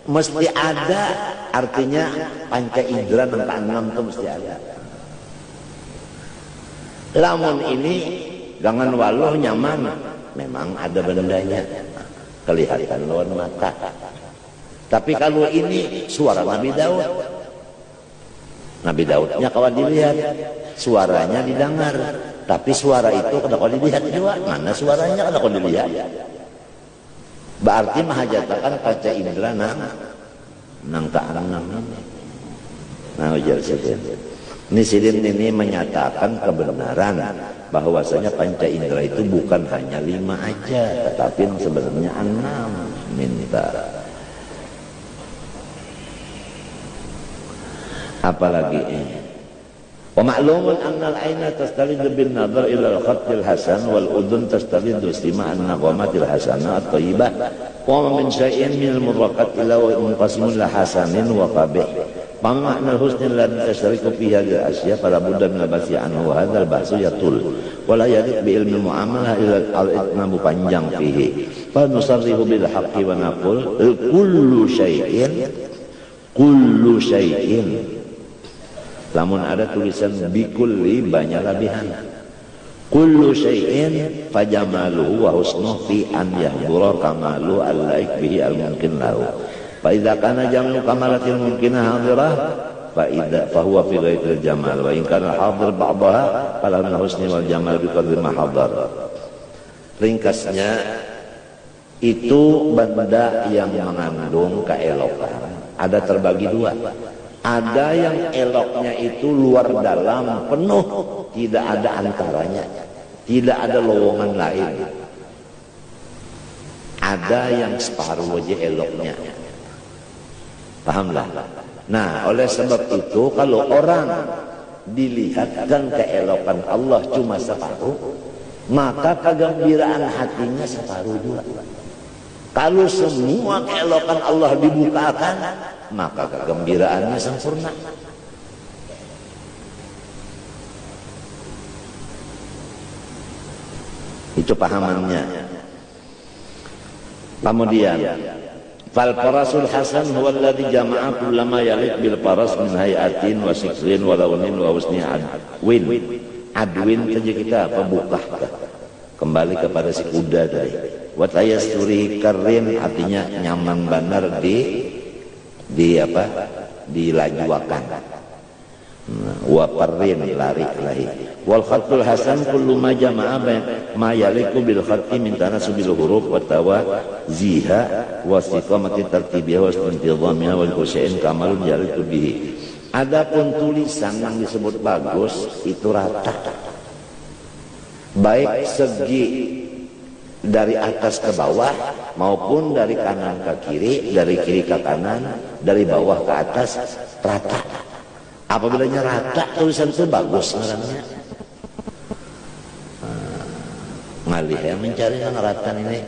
mesti ada, artinya panca indera yang keenam itu mesti ada. Lamun ini jangan waluh nyaman, memang ada bendanya, kelihatan lawan mata. Tapi kalau ini suara Nabi Daud, Nabi Daudnya kalau dilihat, suaranya didengar, tapi suara itu kalau dilihat juga, mana suaranya kalau dilihat. Berarti mahajatakan panca indera nang keenam ini. Nah, ujar sidin. Ini sidin ini menyatakan kebenaran bahwasanya panca indera itu bukan hanya 5 aja, tetapi sebenarnya 6. Minta. Apalagi ini. Wa ma'lumun anna al-'aina tastalidu bin nadhar ila al-khattil hasan wal udhun tastalidu istima'an naqamatil hasanah at-thayyibah wa min syai'in min al-murraqat ila wa munqasimun la hasanin wa qabih. Fa ma'na al-husn alladhi tashtariku fi hadhihi al-ashya fala budda min al-bahthi anhu wa hadha al-bahsu yatul wa la yaliq bi ilmi al-mu'amalah ila al-itnabu panjang fihi. Fa nusarrihu bil haqqi wa naqul kullu syai'in lamun ada tulisan bikulli banyak labihan. Kullu syai'in fajamaluhu wa husnuhu fi an yahdura kamalu al-laik bihi al-mumkin lahu. Fa idza kana jamu kamalatil mumkinah hadirah fa huwa fi ghaitil jamal wa in kana hadir ba'daha fala min husni wal jamal bi qadri ma hadar. Ringkasnya itu benda yang mengandung keelokan ada terbagi 2. Ada yang eloknya itu luar dalam penuh, tidak ada antaranya, tidak ada lowongan lain. Ada yang separuh aja eloknya. Pahamlah? Nah, oleh sebab itu kalau orang dilihatkan keelokan Allah cuma separuh, maka kegembiraan hatinya separuh juga. Kalau semua keelokan Allah dibukakan, maka kegembiraannya sempurna. Itu pahamannya. Kemudian, fal farasul hasan huwa alladhi jama'a kullama yaliq bil faras min hayatin wa siklin wa launin wa husni adwin. Adwin saja kita apa buka. Kembali kepada si kuda tadi. Wa tayassuri karim artinya nyaman benar di apa? Dilajuakan. Wa parrin lari lahi. Wal khatul hasan kullu ma jama'a ma yaliqu bil khatti min tanasubil huruf wa tawaziha wa istiqamati tartibiyah wa istintizamiha wa kusain kamalun yaliqu bihi. Adapun tulisan yang disebut bagus itu rata. Baik segi dari atas ke bawah maupun dari kanan ke kiri, dari kiri ke kanan, dari bawah ke atas rata. Apabila rata tulisan itu bagus ngarannya. Ngalih yang mencari yang rata ini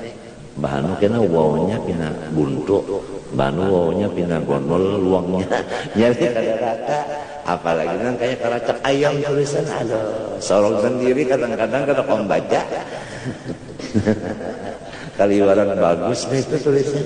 bahanu kena wawanya pina buntu, bahanu wawanya pina gondol luangnya nyari kada rata. Apalagi kan kayak keracak ayam tulisan, aduh sorong sendiri kadang-kadang kada kau baca. Kaliwaran bagus nih itu tulisan.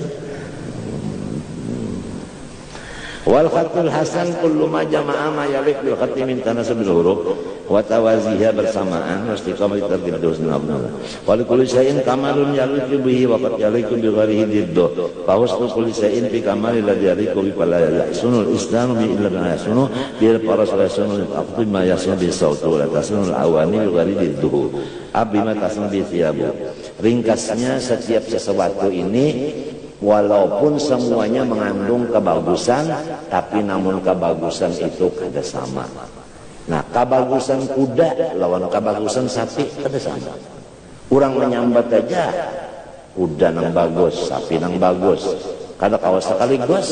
Wal khatul hasan kullu ma jama'a ma yaliq bil khati min tanasubil huruf wa tawaziha bersamaan wastiqamah tartib husnul abnullah. Wa li kulli shay'in kamalun yaliqu bihi wa qad yaliqu bi ghairihi diddu. Fa husnu kulli shay'in fi kamali la yaliqu bi fala yahsunul islamu bi illa ma yahsunu bi parasasunul aqdi ma yahsunu bi sautu wa tasunul awani bi ghairi diddu. Abima tasun bi thiyabu. Ringkasnya setiap sesuatu ini walaupun semuanya mengandung kebagusan, tapi namun kebagusan itu kada sama. Nah, kebagusan kuda lawan kebagusan sapi kada sama. Orang menyambat aja, kuda nang bagus, sapi nang bagus. Kada kawas sekaligus.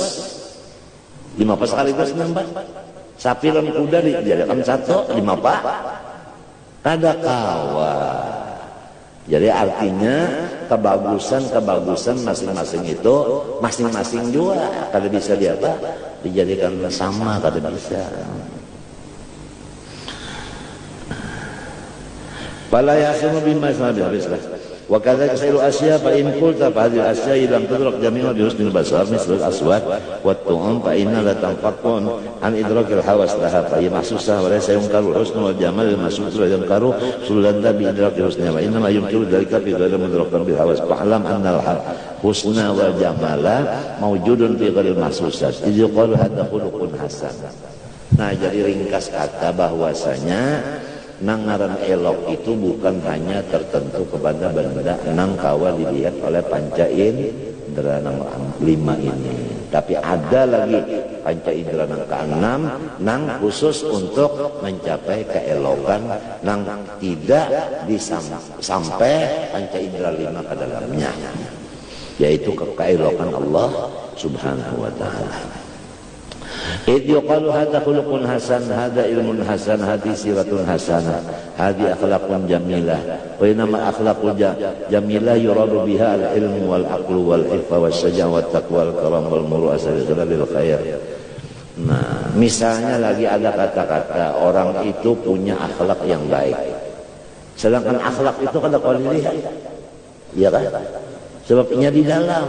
5 pas sekaligus nyambat. Sapi lan kuda dijadikan satu, 5 pak. Kada kawas. Jadi artinya kebagusan masing-masing itu masing-masing juga kada bisa dijadikan sama, kada bisa. Fala yasmu bima sabihlah. Wa kadza kasairu asya fa in qulta fa hadhihi asya lam tudrak jami'an bi husnil basar misal al-aswat wa at-tu'am fa inna la tanfaqun an idrakil hawas laha fa hiya mahsusah wa laysa yunkaru al-husn wal jamal al-mahsus wa yunkaru sulanda bi idrakil husni wa inna ma yumkinu dhalika fi ghairi mudrakan bil hawas fa'lam anna al-husna wal jamala mawjudun fi ghairi mahsusat idh yuqalu hadha khuluqun hasan. Nah, jadi ringkas kata bahwasanya nangaran elok itu bukan hanya tertentu kepada benda nang kawa dilihat oleh panca indera nang 5 ini, tapi ada lagi panca indera nang ke-6 nang khusus untuk mencapai keelokan nang tidak sampai panca indera 5 ke dalamnya, yaitu keelokan Allah Subhanahu wa ta'ala. Idh yuqalu hadha khuluqun hasan, hadha ilmun hasan, hadhi siratun hasanah, hadhi akhlaqun jamilah. Wa inama akhlaqul jamilah yuradu biha al-ilmu wal aqlu wal ifa was syaja'ah wat taqwa wal karam wal muru'asah lil khair. Nah, misalnya lagi ada kata-kata orang itu punya akhlak yang baik. Sedangkan akhlak itu kada kau dilihat. Iya kan? Sebabnya di dalam.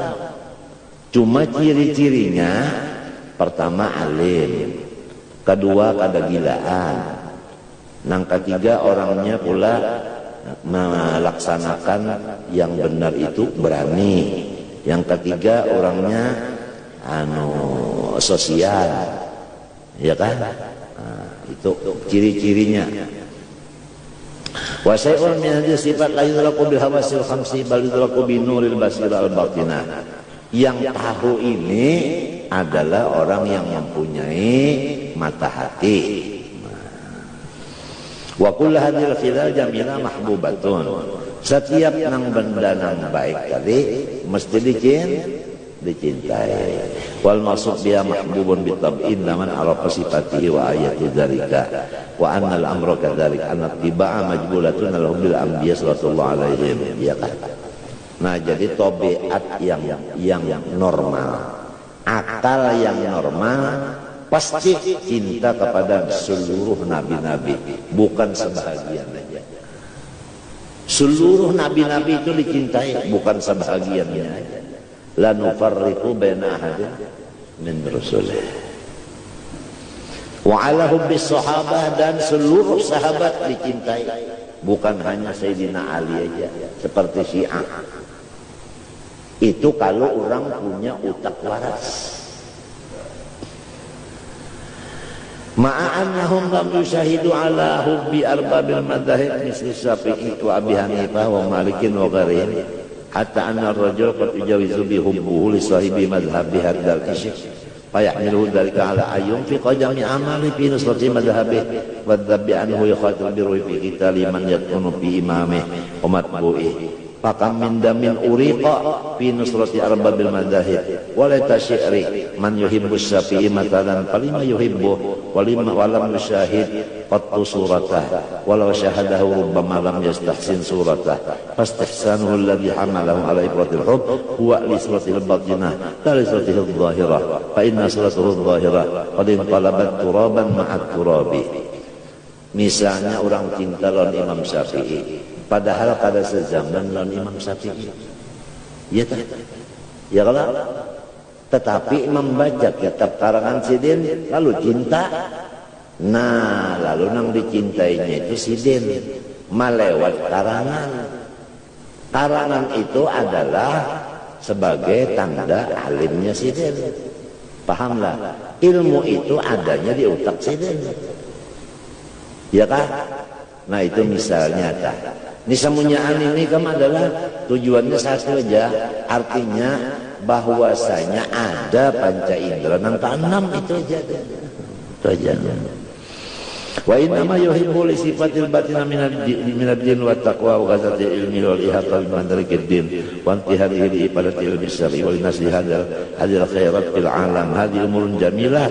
Cuma ciri-cirinya pertama alim, kedua kada gilaan, nang ketiga orangnya pula melaksanakan yang benar itu berani, yang ketiga orangnya sosial, ya kan? Nah, itu ciri-cirinya. Wa syai'un min hadhihi sifat la yudraku bil hawasil khamsi bal yudraku bi nuril basir al batinah. Yang tahu ini adalah orang yang mempunyai mata hati. Wa kullu hadhil khilal jamila mahbubatun. Setiap nang benda nang baik tadi mesti dicintai. Wal maksud biha mahbubun bitab'in laman arafa sifatihi wa ayati dzalika. Wa anna al-amra kadzalik anna tiba'a majbulatun al-hubbil anbiya sallallahu alaihim. Ya kan? Nah, jadi tabiat yang normal, akal yang normal pasti cinta kepada seluruh nabi-nabi, bukan sebahagian aja. Seluruh nabi-nabi itu dicintai, bukan sebahagiannya aja. La nufarriqu baina ahadin min rusulih. Wa ala hubbis sahabah, dan seluruh sahabat dicintai, bukan hanya Sayyidina Ali aja seperti Syiah. Itu kalau orang punya utak waras. Ma'annahum lam yushahidu ala hubbi arbabil madahib misli Syafi'i wa Abi Hanifah wa Malikin wa ghairihim hatta anna ar-rajul qad yujawizu bi hubbuhu li sahibi madhhabi hadzal ishq fa yahmiluhu dhalika ala ayyum fi qadami amali fi nusrati madhhabi wa dhabbi anhu yakhatir bi ruhi fi qitali man yakunu fi imamih wa matbu'ih. Pakam min damin uriqa fi nusrati arbabil madahib walaita syi'ri man yuhibbu syafi'i matalan falima yuhibbu walima walam yusyahid qattu suratah walau syahadahu rubbama lam yastahsin suratah fastihsanuhu alladhi hamalahu ala ibratil hub huwa li suratil batinah la li suratil zahirah fa inna suratul zahirah qad inqalabat turaban ma'at turabi. Misalnya orang cinta lawan Imam Syafi'i, padahal pada sezaman lawan Imam Syafi'i, ya tak? Ya kalau Tetapi membaca kitab karangan Sidin lalu cinta. Nah, lalu nang dicintainya itu Sidin melewat karangan. Karangan itu adalah sebagai tanda alimnya Sidin. Pahamlah, ilmu itu adanya di otak Sidin. Ya kan? Nah itu misalnya tak. Nisamunyaan ini kan adalah tujuannya satu aja, artinya bahwasanya ada panca indera yang keenam itu aja. Itu aja. Wa inna ma yuhibbu li sifatil batina minad din wa taqwa wa ghazati ilmi wal ihata bi madarikid din wa intihadihi li ibadati ilmi syar'i wa linasli hadil khairat fil alam hadhihi umurun jamilah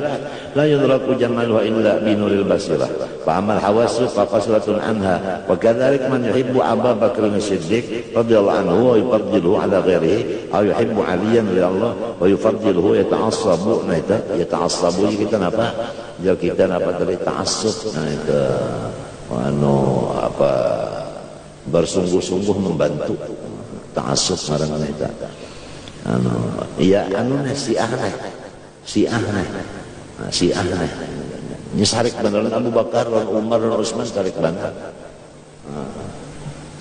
la yudraku jamaluha illa bi nuril basirah fa amal hawasu fa qasratun anha wa kadzalik man yuhibbu Abu Bakr as-Siddiq radhiyallahu anhu wa yufaddiluhu ala ghairihi aw yuhibbu Aliyan lillah wa yufaddiluhu yata'assabu kita apa ya kita apa dari ta'assub. Nah itu apa bersungguh-sungguh membantu ta'assub marang itu ya siah ini sarik beneran Abu Bakar dan Umar dan Utsman sarik bener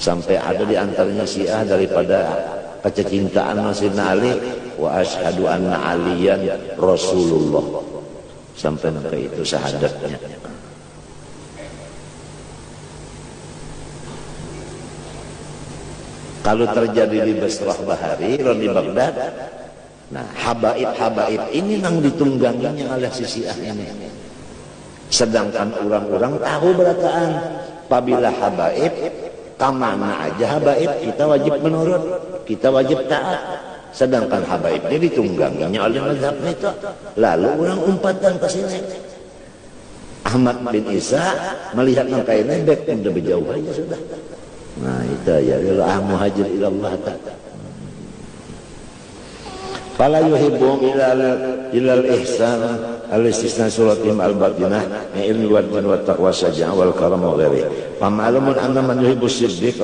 sampai ada di antaranya siah daripada kecintaan Sayyidina Ali wa asyhadu anna Aliyan Rasulullah sampai sampai itu syahadatnya. Kalau terjadi di Basrah Bahari, di Baghdad, nah habaib ini nang ditungganginya oleh si Syiah ini. Sedangkan orang-orang tahu berataan, apabila habaib, kamana aja habaib kita wajib menurut, kita wajib taat. Sedangkan habaib ini ditungganginya oleh mazhab itu. Lalu orang umpatkan ke sini. Ahmad bin Isa melihat langkah ini baik udah berjauh aja sudah. Nah itu ya muhajir ilallah ta'ala. Fala yuhibbum ilal ihsan al-istisna suratim al-batinah min ilmi wa taqwa syaja'ah wal karam wa ghairi. Famalumun anna man yuhibbu siddiq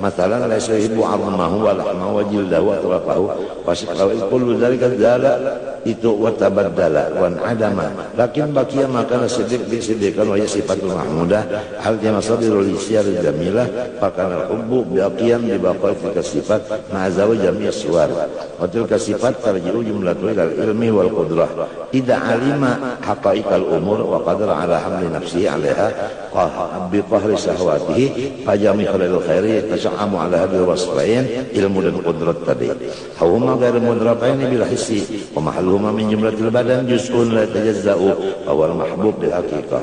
mathalan la yuhibbu 'azmahu wa lahmahu wa jildahu wa turafahu wa shiqahu kullu dzalika dzala itu wa tabaddala wa adama lakin baqiya makana siddiq bi siddiqan wa sifatul mahmudah hal jama sadirul isyar jamilah fakana hubbu baqiyan bi baqa'i sifat ma'azaw jami' suwar wa tilka sifat tarji'u jumlatu ilal ilmi wal qudrah tidak alima haqa'iqal umur wa qadara ala hamli nafsihi 'alaiha bi qahri syahwatihi fajami khalil khairi tasa'amu ala hadil wasfain ilmu dan qudrat tadi huma ghairu mudrakaini bil hissi wa mahalluhuma min jumlatil badan juz'un la tajazza'u awal mahbub bil haqiqah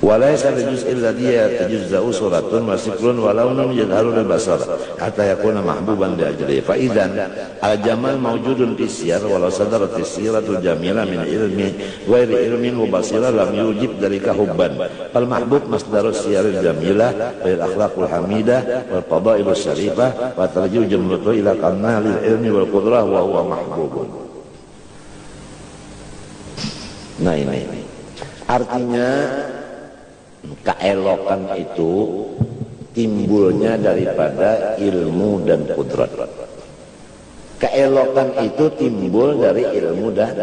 walaysa al-juz' alladhi yatajazza'u suratun wa sikrun wa lawnun yadharu lil basar hatta yakuna mahbuban li ajlihi fa idzan al-jamal mawjudun fi siyar walau sadarat siratul jamila min ilmi ghairi ilmin wa basira lam yujib dalika hubban fal mahbub masdarus siyaril jamilah wal akhlaqul hamidah wal fadailus syarifah wa tarji'u jumlatu ila kamalil ilmi wal qudrah wa huwa mahbubun. Nah ini artinya keelokan itu timbulnya daripada ilmu dan kudrat. Keelokan itu timbul dari ilmu dan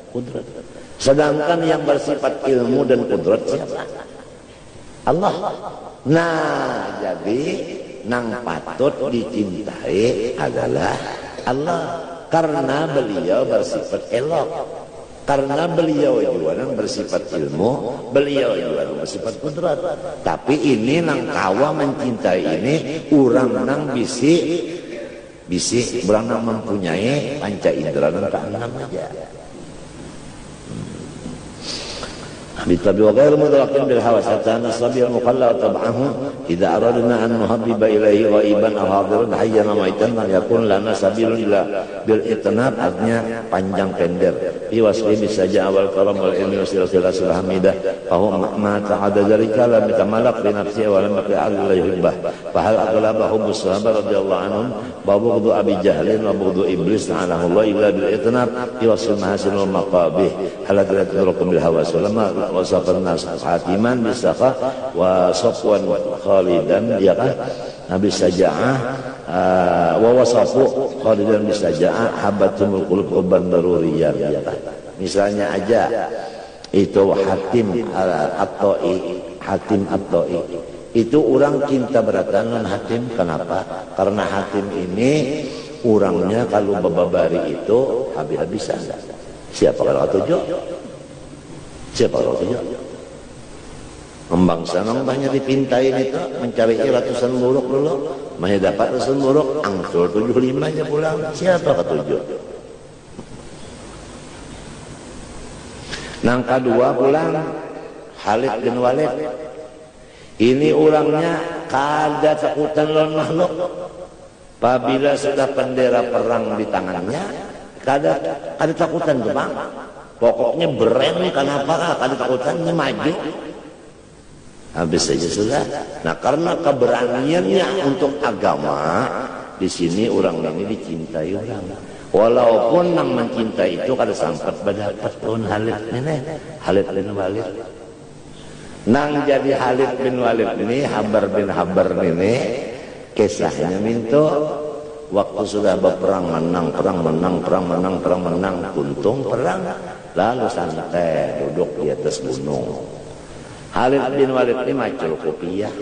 kudrat. Sedangkan yang bersifat ilmu dan kudrat siapa? Allah. Nah, jadi nang patut dicintai adalah Allah karena beliau bersifat elok. Karena beliau juga yang bersifat ilmu, beliau juga yang bersifat kudrat. Tapi ini nang kawa mencintai ini, orang nang bisi, orang nang mempunyai panca indera nang keenam aja. Bitabi wa ghairu mudrakin bil hawas hatta nasabi al muqalla tab'ahu idza aradna an nuhabbiba ilaihi ghaiban aw hadiran hayyan wa maitan lan yakun lana sabilun ila bil itnab artinya panjang pendek fi wasfi bisaja awal karam wal ilmi wasilatul hamidah fa huwa ma ta'adda dzalika lam yatamalaq li nafsihi wa lam yaqi alla yuhibbah fa hal aghlaba hubbus sahabat radhiyallahu anhum babu abi jahlin wa bughdu iblis ta'ala Allah illa bil itnab fi wasfi mahasin wal maqabih hal tadrukum bil hawas wa wasafan nas hatiman bisafa wa safwan khalidan ya kan Nabi Saja'ah wa wasafu khalidan bisaja'a habatumul qulub hubban daruriyyan. Misalnya aja itu Hatim At-Ta'i itu orang cinta beratan non Hatim. Kenapa? Karena Hatim ini orangnya kalau bababari itu habis-habisan. Siapa kalau tujuh? Siapa kalau tujuh? Membangsa banyak dipintain itu mencari ratusan buruk dulu, masih dapat ratusan buruk, angsul 75 aja pulang. Siapa ketujuh? Nang kedua pulang Khalid bin Walid. Ini orangnya kada takutan lawan makhluk. Apabila sudah bendera perang di tangannya, kada takutan Jepang. Pokoknya berani kenapa? Kada takutannya maju. Habis saja sudah. Nah, karena keberaniannya untuk agama, di sini orang ini dicintai orang. Walaupun nang mencintai itu kada sampat berdapat pun Khalid bin Walid. Nang jadi Khalid bin Walid ini, Habar bin Habar ini, kisahnya minto waktu sudah berperang menang, untung perang, lalu santai duduk di atas gunung. Khalid bin Walid ini macul kopiah,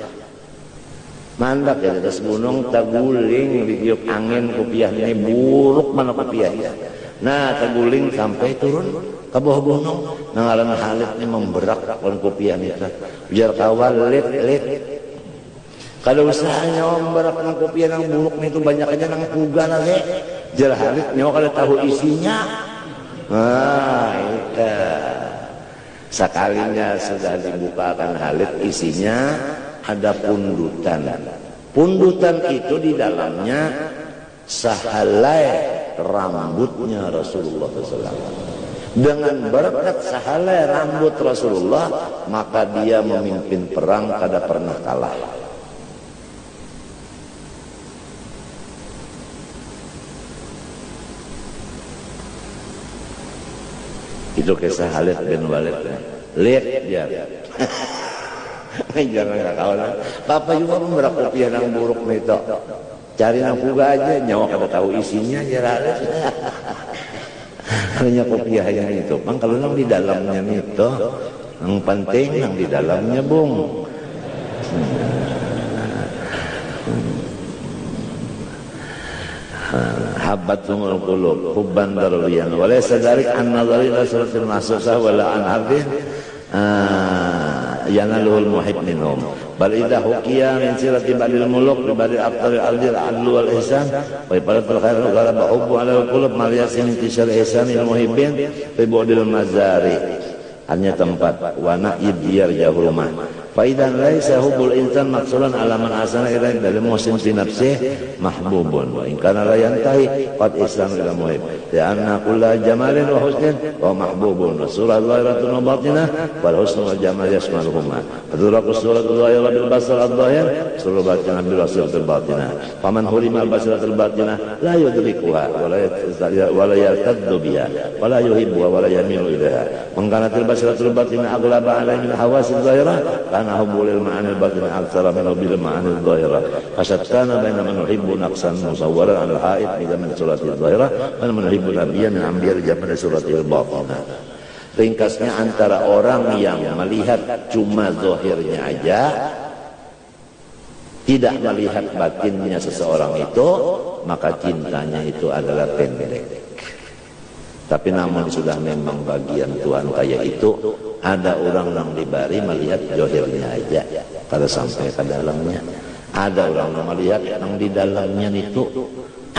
mandak di atas gunung, taguling ditiup angin kopiah ini buruk mana kopiahnya. Nah taguling sampai turun ke bawah gunung. Nangalan Khalid ini memberak kon kopiah itu. Biar kawal lit. Kalau usahanya memberak nang kopiah nang buruk itu banyak aja nang puga lagi. Jar Khalid nyawa kada tahu isinya. Nah itu. Sekalinya sudah dibukakan Khalid, isinya ada pundutan. Pundutan itu di dalamnya sahalai rambutnya Rasulullah SAW. Dengan berkat sahalai rambut Rasulullah, maka dia memimpin perang kada pernah kalah. Itu kisah Khalid bin Walid. Lihat dia. Jangan nggak kawan. Papa juga memberak kopiah yang buruk itu. Cari nang puga aja, nyawa kada tahu isinya ya Khalid. Hanya kopiah yang itu. Bang kalau nang di dalamnya itu, yang penting nang di dalamnya bung. Habbatumul qulub hubban daruriyan wa laysa dzalik an nadhari ila suratil mahsusah wala an harbin yanaluhul muhib minhum bal idha hukiya min sirati ba'dil muluk bi ba'dil abtal al-adil adlu wal ihsan wa ibadatul khair ghalaba hubbu ala qulub mal yasin intishar ihsan il muhibbin fi bu'dil mazari hanya tempat wa na'ib diyar jahurumah faidan laisa hubul insan maksulan alaman asana ila dalam musim fi nafsih mahbubun wa in kana la yantahi qad islam ila muhib ya anna kulla jamalin wa husnin wa mahbubun wa surah zahiratun wa batinah wal husnu wal jamal yasmaluhuma fadraku surah zahirah bil basar ad-zahir surah batinah bil basar al-batinah faman hurima al-basar al-batinah la yudrikuha wa la yartaddu biha wa la yuhibbu wa la yamilu ilaiha man kana al-basar al-batinah aghlaba alaihi min hawasil zahirah karena hubulil ma'anil batin aksara min hubil ma'anil zahirah fasatkana baina man yuhibbu naqsan musawwaran al haid ila min suratil zahirah wa man yuhibbu nabiyyan min anbiya'il jamal suratil batinah. Ringkasnya antara orang yang melihat cuma zahirnya aja, tidak melihat batinnya seseorang itu, maka cintanya itu adalah pendek. Tapi namun sudah memang bagian Tuhan kayak itu, ada orang yang dibari melihat johirnya aja, kada sampai ke dalamnya. Ada orang yang melihat yang di dalamnya itu,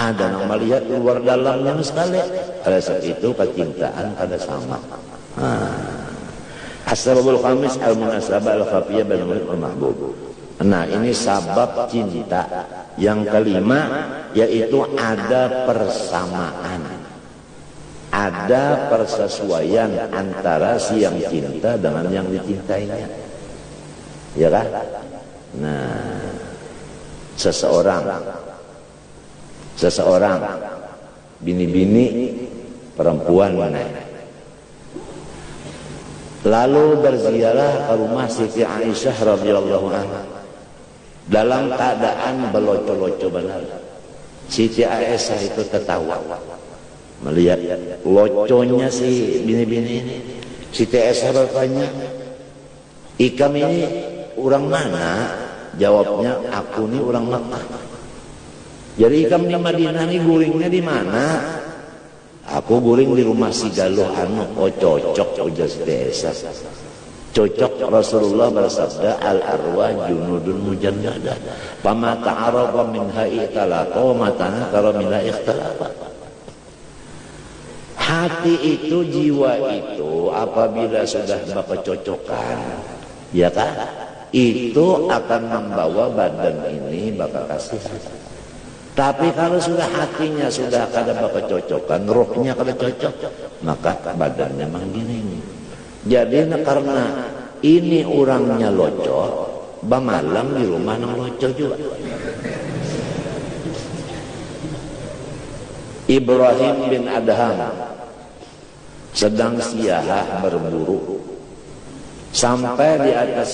ada yang melihat luar dalamnya sekali. Pada saat itu kecintaan kada sama. As-sababul khamis al-munasabah al-khafiyah bainal muhib wal mahbub. Nah ini sabab cinta. Yang kelima yaitu ada persamaan. Ada persesuaian antara si yang cinta dengan yang dicintainya. Ya kan? Nah, seseorang bini-bini perempuan mana? Lalu berziarah ke rumah Siti Aisyah radhiyallahu anha dalam keadaan beloco-loco benar. Siti Aisyah itu tertawa melihat loconya si bini-bini ini. Siti Aisyah bertanya, "Ikam ini orang mana?" Jawabnya, "Aku ini orang Makkah." "Jadi ikam di Madinah ini guringnya di mana?" "Aku guring di rumah si Galuh anu." "Oh cocok," ujar Siti Aisyah. Cocok. Rasulullah bersabda, "Al-arwah junudun mujannadah, fama ta'arafa minha ikhtalafa wa ma tanakara minha ikhtalafa." Hati itu, jiwa itu apabila sudah berkecocokan, ya kan, itu akan membawa badan ini bakal kasih. Tapi kalau sudah hatinya sudah kada berkecocokan, rohnya kada cocok, maka badannya menggiring. Jadi karena ini orangnya loco, bamalam di rumah nang loco juga. Ibrahim bin Adham sedang siahah berburu sampai di atas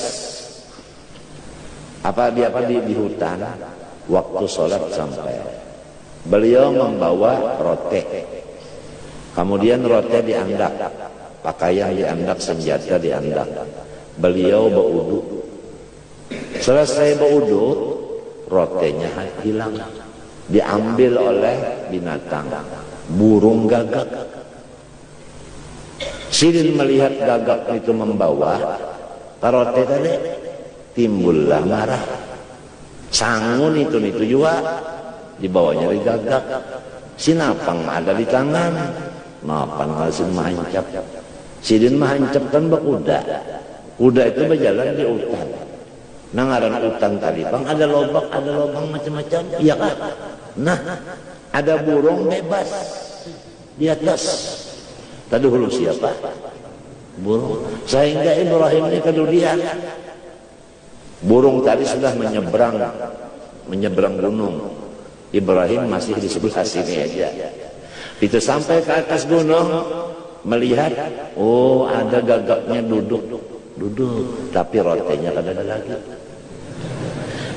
di hutan. Waktu sholat sampai, beliau membawa rote, kemudian rote diandak, pakaian diandak, senjata diandak. Beliau berwudu. Selesai berwudu, rotenya hilang, diambil oleh binatang, burung gagak. Sidin melihat gagak itu membawa rote tadi, timbullah marah. Sangun itu juga dibawanya di gagak. Sinapang ada di tangan, napan hasil mahancap. Sidin mahancapkan berkuda. Kuda itu berjalan di hutan. Nangaran hutan tadi bang, ada lubang macam-macam, iya kan? Nah, ada burung bebas di atas. Tadi dulu siapa? Burung. Sehingga Ibrahim ini kemudian burung tadi sudah menyeberang gunung. Ibrahim masih di sebelah sini aja. Itu sampai ke atas gunung, melihat, oh ada gagaknya duduk, tapi rotenya kada ada lagi.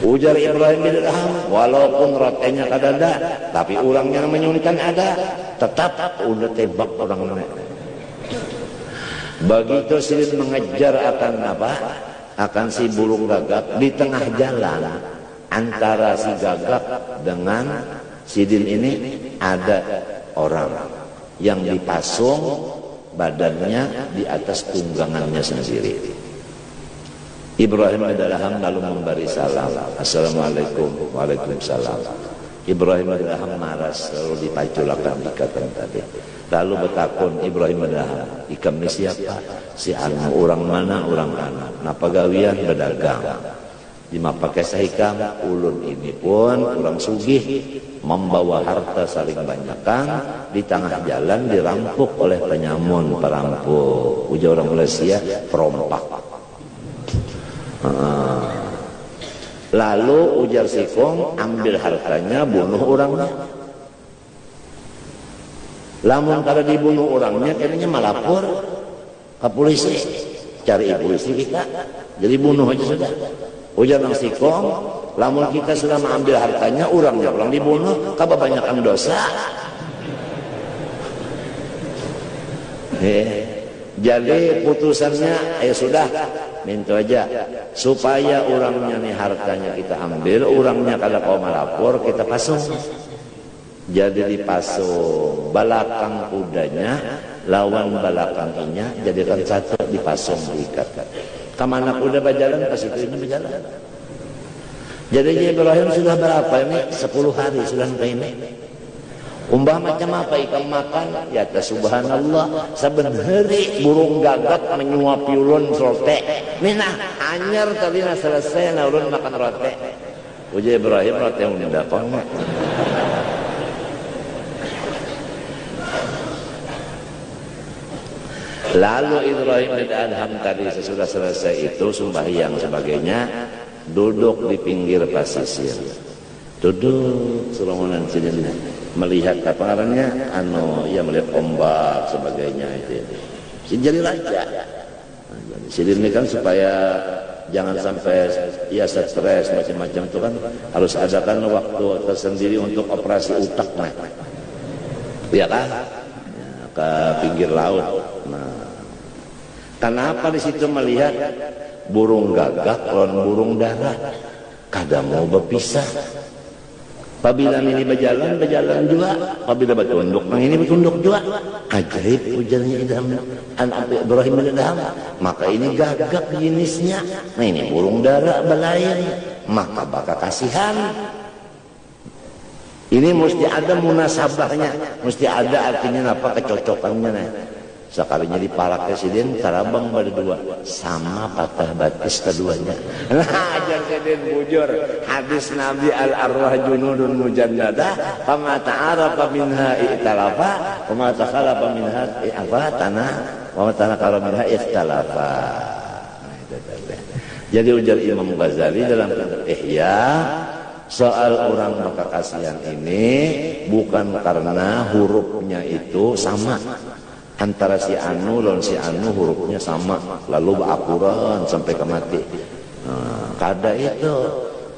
Ujar Ibrahim bin Adham, walaupun rotenya kada ada, tapi orangnya menyuntikkan ada, tetap udah tembak orang. Begitu Sidin mengejar akan apa? Akan si burung gagak, di tengah jalan antara si gagak dengan Sidin ini ada orang yang dipasung badannya di atas tunggangannya sendiri. Ibrahim bin Adham lalu memberi salam, "Assalamualaikum." "Waalaikumsalam." Ibrahim bin Adham maras, lalu dipaculakan ikatan tadi. Lalu bertakun Ibrahim bin Adham, "Ikam ni siapa?" "Si anu." "Orang mana?" "Orang anu." "Napa gawian?" "Berdagang." "Lima pakai sahikam." "Ulun ini pun orang sugih, membawa harta saling banyakkan, di tengah jalan dirampok oleh penyamun perampok." Ujar orang Malaysia, perompak. Lalu ujar sikong, ambil hartanya, bunuh orangnya. Lamun kada dibunuh orangnya, kayaknya malapor ke polisi, cari polisi kita, jadi bunuh aja sudah. Ujar nang sikong, lamun kita sudah mengambil hartanya, orangnya orang dibunuh, kebanyakan dosa. Jadi putusannya, sudah, minta aja supaya orangnya nih hartanya kita ambil, orangnya kada kau melapor, kita pasung. Jadi dipasung balakang kudanya lawan balakangnya, jadikan satu, dipasung, diikat. Kemana kuda berjalan, ke situ ini berjalan. Jadi Ibrahim sudah berapa ini? 10 hari sudah ini. Umpah macam apa ikan makan? Ya subhanallah, saben hari burung gagak menyuapi ulun rote. Minah anyar tadi selesai na ulun makan rote. Ujar Ibrahim, rote yang mendapat. Lalu Ibrahim bin Adham tadi sesudah selesai itu sembahyang sebagainya, duduk di pinggir pasisir. Duduk serongonan sini melihat apa namanya, melihat ombak sebagainya itu. Jadi raja. Sidin ini kan supaya jangan sampai ya stres macam-macam itu kan harus ada kan waktu tersendiri untuk operasi utak, nah, ya kan, ya, ke pinggir laut. Nah, kenapa di situ melihat burung gagak lawan burung dara kada mau berpisah. Apabila ini berjalan juga. Apabila bertunduk, ini bertunduk juga. Ajaib ujarnya dalam anak Ibrahim Adham. Maka ini gagak jenisnya. Nah ini burung dara belayan. Maka bakal kasihan. Ini mesti ada munasabahnya. Mesti ada artinya apa kecocokannya. Nah. Sekalinya dipalak presiden, tarabang pada dua. Sama patah batis keduanya. Nah, ajar presiden bujur. Hadis Nabi al-arwah junudun mujannadah. Fama ta'arafa minha i'talafa. Fama takhalafa minha tanah. Fama tanakara minha ikhtalafa. Jadi ujar Imam Ghazali dalam Ihya, soal orang maka kasihan ini bukan karena hurufnya itu sama. Antara si anu lawan si anu hurufnya sama, lalu akuran sampai ke mati. Nah, kada itu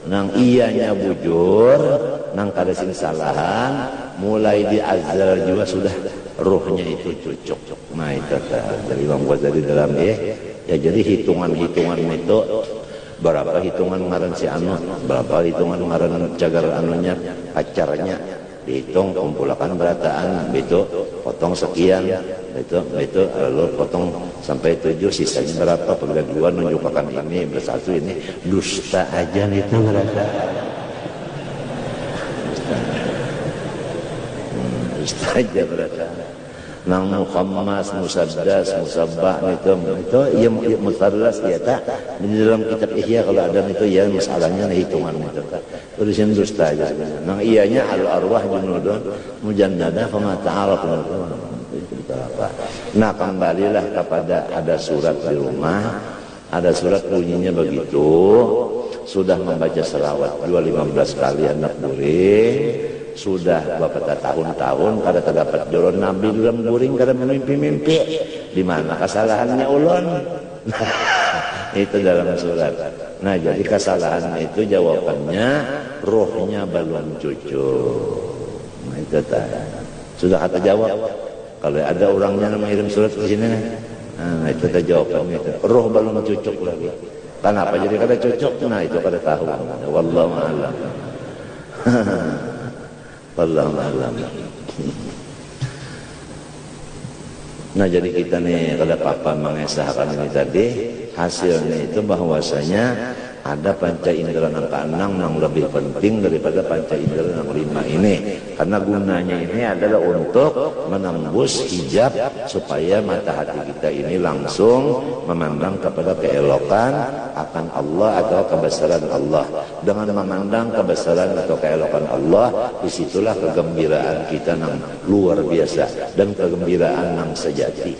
nang iyanya bujur, nang kada sing salahan, mulai di azal juga sudah rohnya itu cucuk. Nah itu dari Imam Ghazali dalam ya jadi hitungan-hitungan itu berapa hitungan ngaran si anu, berapa hitungan ngaran cagar anunya pacarnya, dihitung kumpulkan berataan, itu potong sekian, itu lalu potong sampai 7, sisanya berapa, apabila 2 nunjukkan ini bersatu ini dusta aja nih itu ngerasa dusta aja berasa. Nang mukhammas, musaddas, musabbah itu ya mutarlas ya tak di dalam kitab Ihya kalau ada itu ya masalahnya hitungan itu tak tulisan dusta aja sebenarnya. Nang iyanya al-arwah junudun mujannadah fama ta'araf. Nah kembalilah kepada ada surat di rumah, ada surat bunyinya begitu, sudah membaca selawat 15 kali anak buring. Sudah beberapa tahun-tahun kada terdapat joron Nabi dalam buring, kada mimpi-mimpi. Di mana kesalahannya ulun? Itu dalam surat. Nah jadi kesalahannya itu jawabannya rohnya balon cucu. Nah itu sudah kata jawab. Kalau ada orangnya mengirim surat ke sini, nah itu ada jawabannya itu. Roh balon cucuk lagi. Kenapa jadi kada cucuk? Nah itu kada tahu. Wallahu a'lam. Wallahu a'lam. Nah jadi kita nih kalau Papa mengesahkan ini tadi hasilnya itu bahwasanya ada panca indera yang keenam yang lebih penting daripada panca indera yang 5 ini, karena gunanya ini adalah untuk menembus hijab supaya mata hati kita ini langsung memandang kepada keelokan akan Allah atau kebesaran Allah. Dengan memandang kebesaran atau keelokan Allah, disitulah kegembiraan kita yang luar biasa dan kegembiraan yang sejati.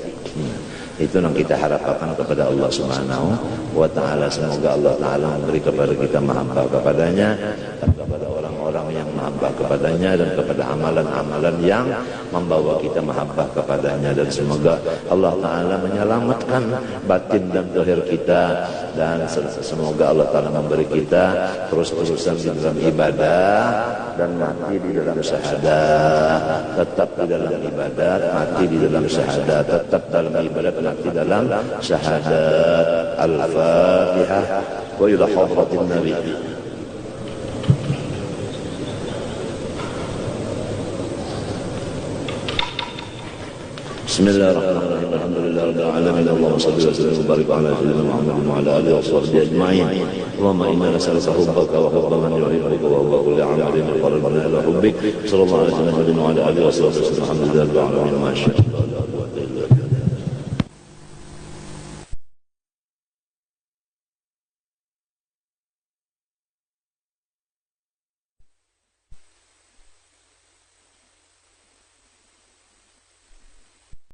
Itu yang kita harapkan kepada Allah Subhanahu wa ta'ala. Semoga Allah ta'ala memberi kepada kita mahabbah kepadanya dan kepada orang-orang yang mahabbah kepadanya dan kepada amalan-amalan yang membawa kita mahabbah kepadanya, dan semoga Allah ta'ala menyelamatkan batin dan zahir kita, dan semoga Allah ta'ala memberi kita terus-terusan di dalam ibadah dan mati di dalam syahadat, tetap di dalam ibadat, mati di dalam syahadat, tetap dalam ibadat, mati dalam syahadat. Al-Fatihah wa ila hadratin Nabi. Bismillahirrahmanirrahim. Alhamdulillahirabbil alamin. Allahumma shalli wa sallim wa barik ala sayyidina Muhammadin wa ala alihi wa sahbihi ajma'in. Allahumma inna nas'aluka hubbaka wa hubba man yuhibbuka wa hubba kulli 'amalin qarrabana ila hubbik. Sallallahu alaihi wa sallam wa ala alihi wa sahbihi. Alhamdulillahirabbil alamin. Masya Allah.